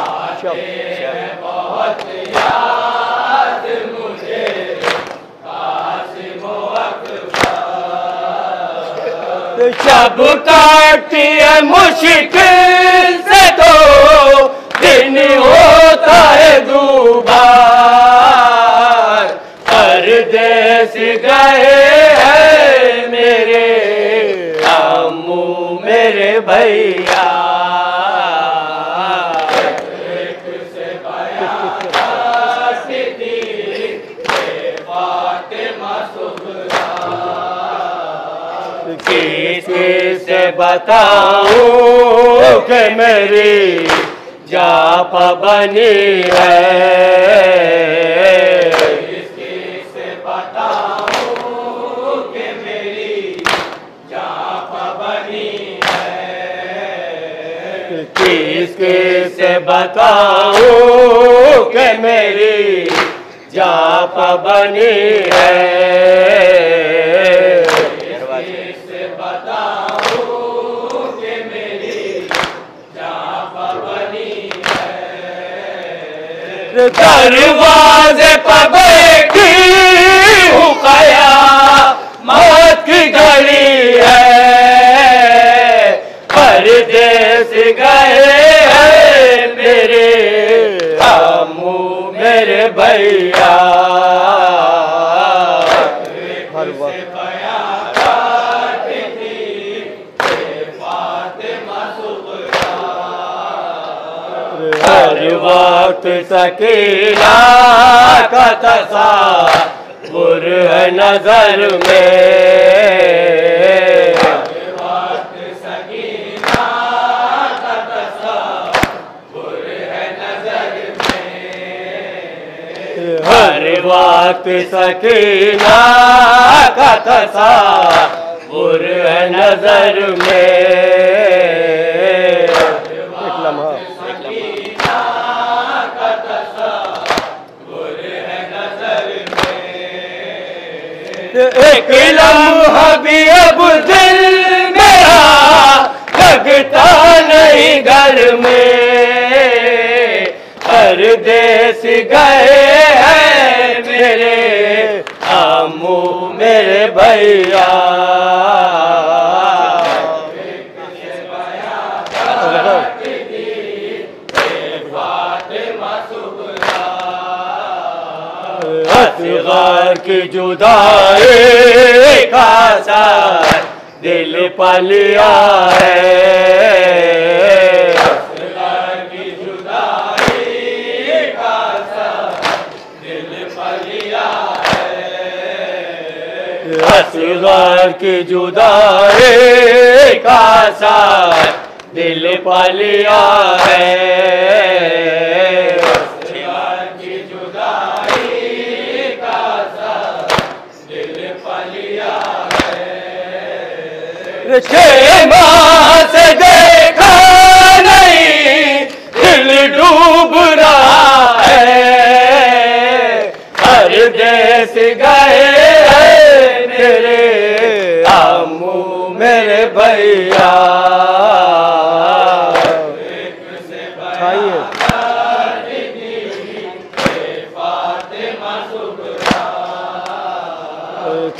आते हैं बहुत याद मुझे क़ासिम अकबर जब काटती है मुश्किल से तो दिन होता है दुबार परदेस गए हैं मेरे अम्मू मेरे भैया किसे बताऊं कि मेरी जापा बनी है किसे बताऊं कि मेरी जापा बनी है किसे बताऊं कि मेरी जापा बनी है दरवाजे पर बैठी हूँ क़यामत की घड़ी है परदेस गए हैं मेरे अम्मू मेरे भैया हर वक्त सकीना का तस्वुर है नजर में हर वक्त सकीना का तस्वुर है नजर में हर वक्त सकीना का तस्वुर है नजर में एक लम्हा भी अब दिल मेरा लगता नहीं घर में परदेस गए हैं मेरे अम्मू मेरे भैया असग़र की जुदाई का असर दिल पर लिया है असग़र की जुदाई असगर की जुदाई का साथ दिल पलिया है, असगर की जुदाई का साथ दिल पलिया है। 6 माह से देखा नहीं दिल डूब रहा है, हर देश गए हैं मेरे अम्मू मेरे भैया।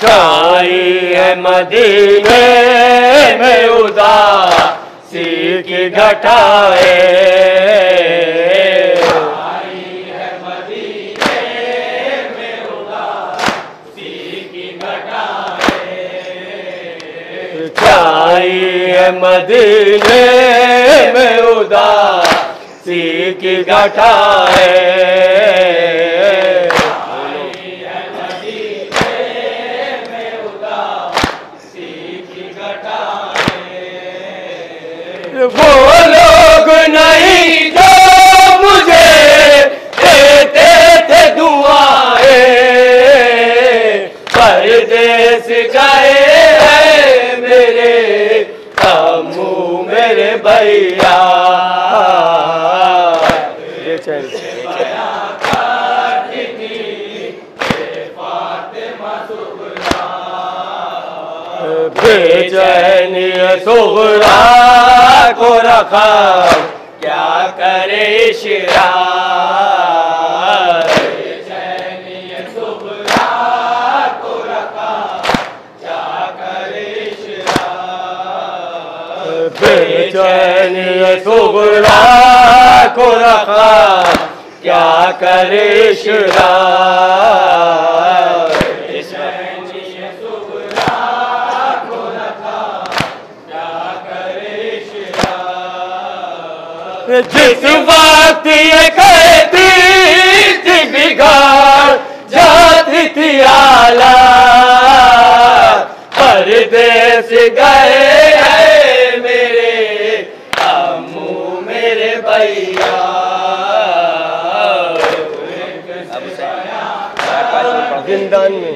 छाई है मदीने में उदासी की घटाए, छाई है मदीने में उदासी की घटाए, छाई है मदीने में उदासी की घटाए। वो लोग नहीं जो मुझे देते थे दुआएं, परदेस गए हैं मेरे अम्मू मेरे भैया। बेचैनी सुगरा को रखा क्या करे इशरा, बेचैनी सुगरा को रखा क्या करे इशरा, बेचैनी सुगरा को रखा क्या करे इशरा। जिस वक्त ये कहती थी बिगाड़ जाती थी आला, परदेस गए हैं मेरे अम्मू मेरे भैया। जिंदान में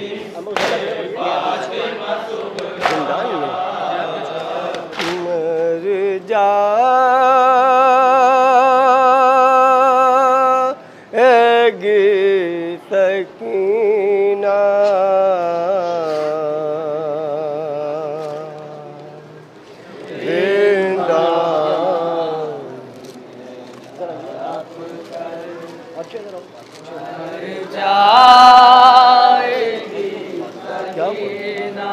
मर जा सकीना, जिंदा जाएगी सकीना,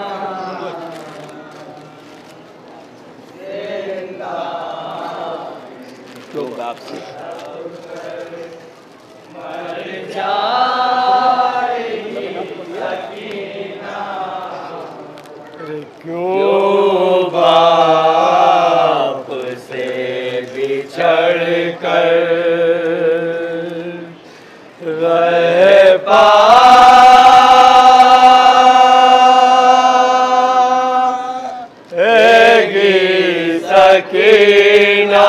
जिंदा लोग आपसे मर जाएगी सकीना। क्यों बाप से बिछड़ कर रह पाएगी सकीना।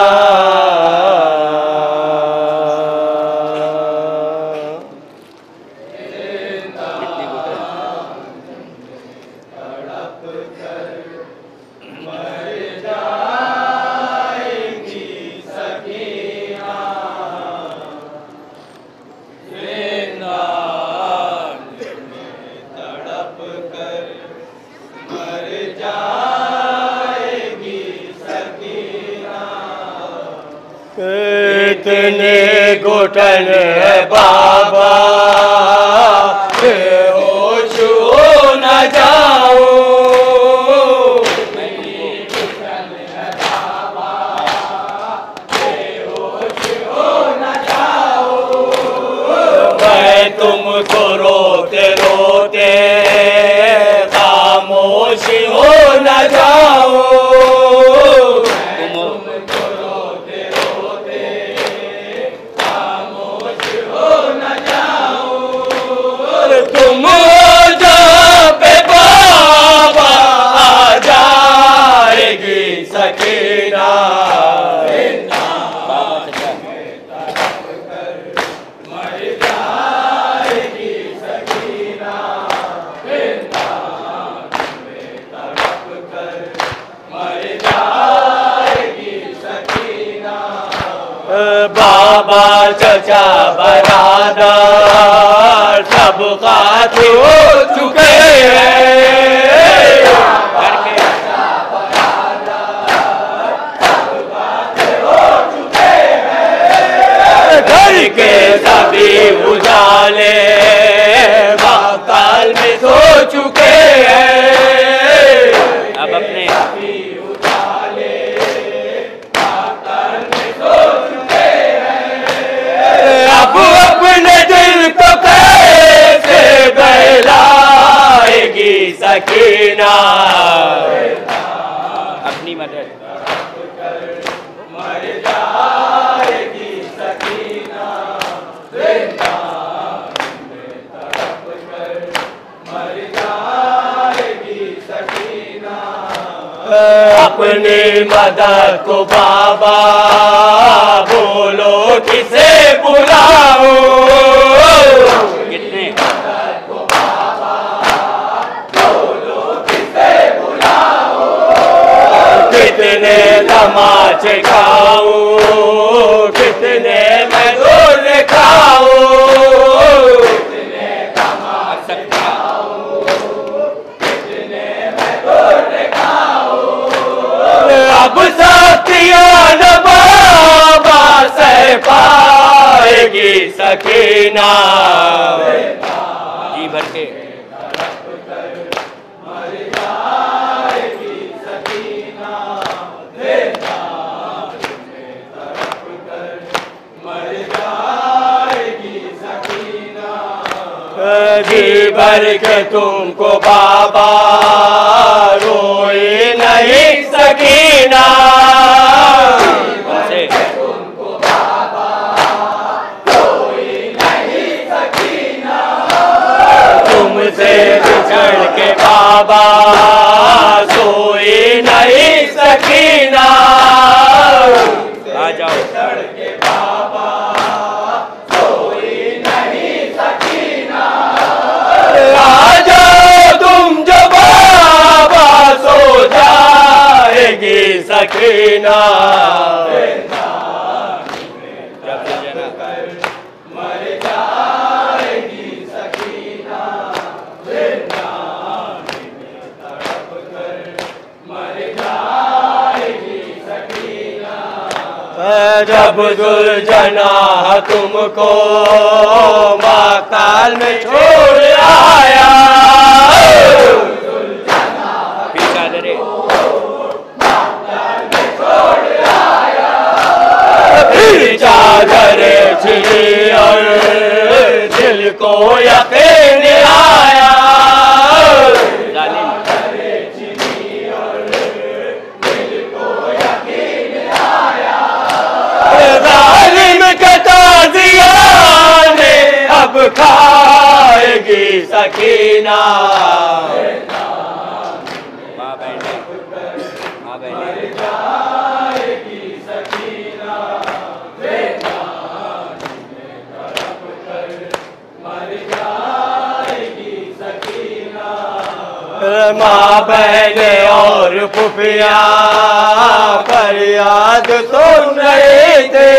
इतने घुटन है बाबा होश हो न जाऊं, मैं तुमको रोते रोते खामोश हो न जाऊं, तुम जहाँ पे चचा बरादर सब कातिल हो चुके हैं। घर के सभी उजाले बाकाल में सो चुके हैं। अब अपने उजाले बाकाल में सो चुके हैं। अब अपने दिल को कैसे बहलाएगी सकीना अपनी मदद मर जाएगी सकीना मर जाएगी सकीना। अपनी मदद को बाबा बोलो किसे बुलाओ। कितने मदद को बाबा बोलो किसे बुलाओ। कितने तमाचे खाओ कितने मैं दूर खाओ। कितने तमाचे खाओ कितने मैं दूर खाओ। अब साथियों न बाबा सह पाएगी सकीना जी भर के मर जाएगी सकीना। मर जाएगी सकीना। जी भर के तुमको बाबा रोए नहीं सकीना। तुमको बाबा रोए नहीं सकीना। तुमसे बिछड़ के बाबा सोए नहीं सकीना। आ जाओ के बाबा सोए नहीं सकीना। आ जाओ तुम जो बाबा सो जाएगी सकीना। मर जाएगी सकीना। मर जाएगी सकीना। जब दुलजना तुमको माकाल में छोड़ आया। फिर चादरे छिली और दिल को यकीन आया। जालिम के ताज़िया ने अब खाएगी सकीना। माँ बहने मर जाएगी सकीना। मर जाएगी सकीना। माँ बहने और फुफिया फरियाद सुन रहे थे।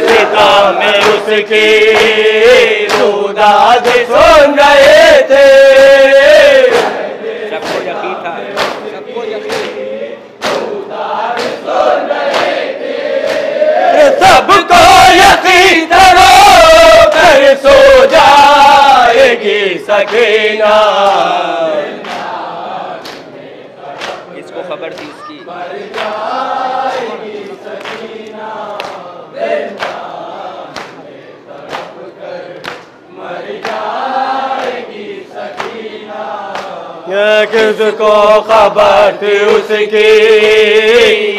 सिता में उसकी सुदाद सुन रहे थे। सबको यकीन था सबको यकीन सुदाद सुन रहे थे। सबको यकीन करो कर सो जाएगी सकीना। इसको खबर थी उसकी। मर जाएगी सकीना। मर जाएगी सकीना। किसको खबर थी उसकी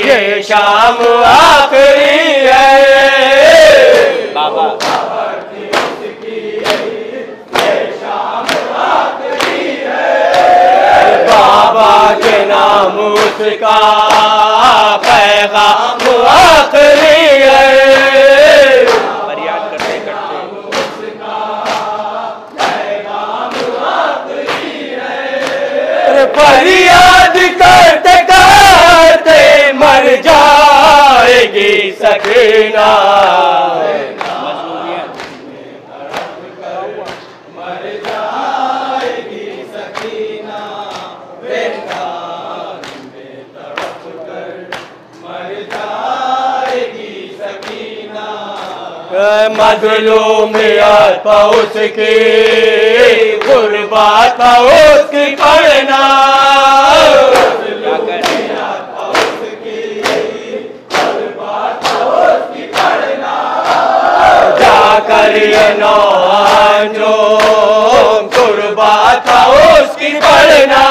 ये शाम आखिरी है। बाबा खबर थी उसकी ये शाम आखिरी है। बाबा के नाम उसका पैगाम आखिरी है। फरियाद करते करते मर जाएगी सकीना। मर जाएगी सकीना, वृंदावन में तड़प कर मर जाएगी सकीना। मजलूमियत उसकी, गुर्बत उसकी पढ़ना, जाकर ये नौजो गुर्बत उसकी पढ़ना।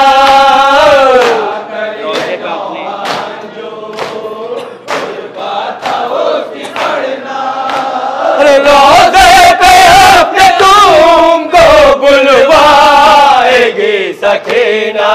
रोज़े पे अपने तुमको बुलवाएगी सकीना।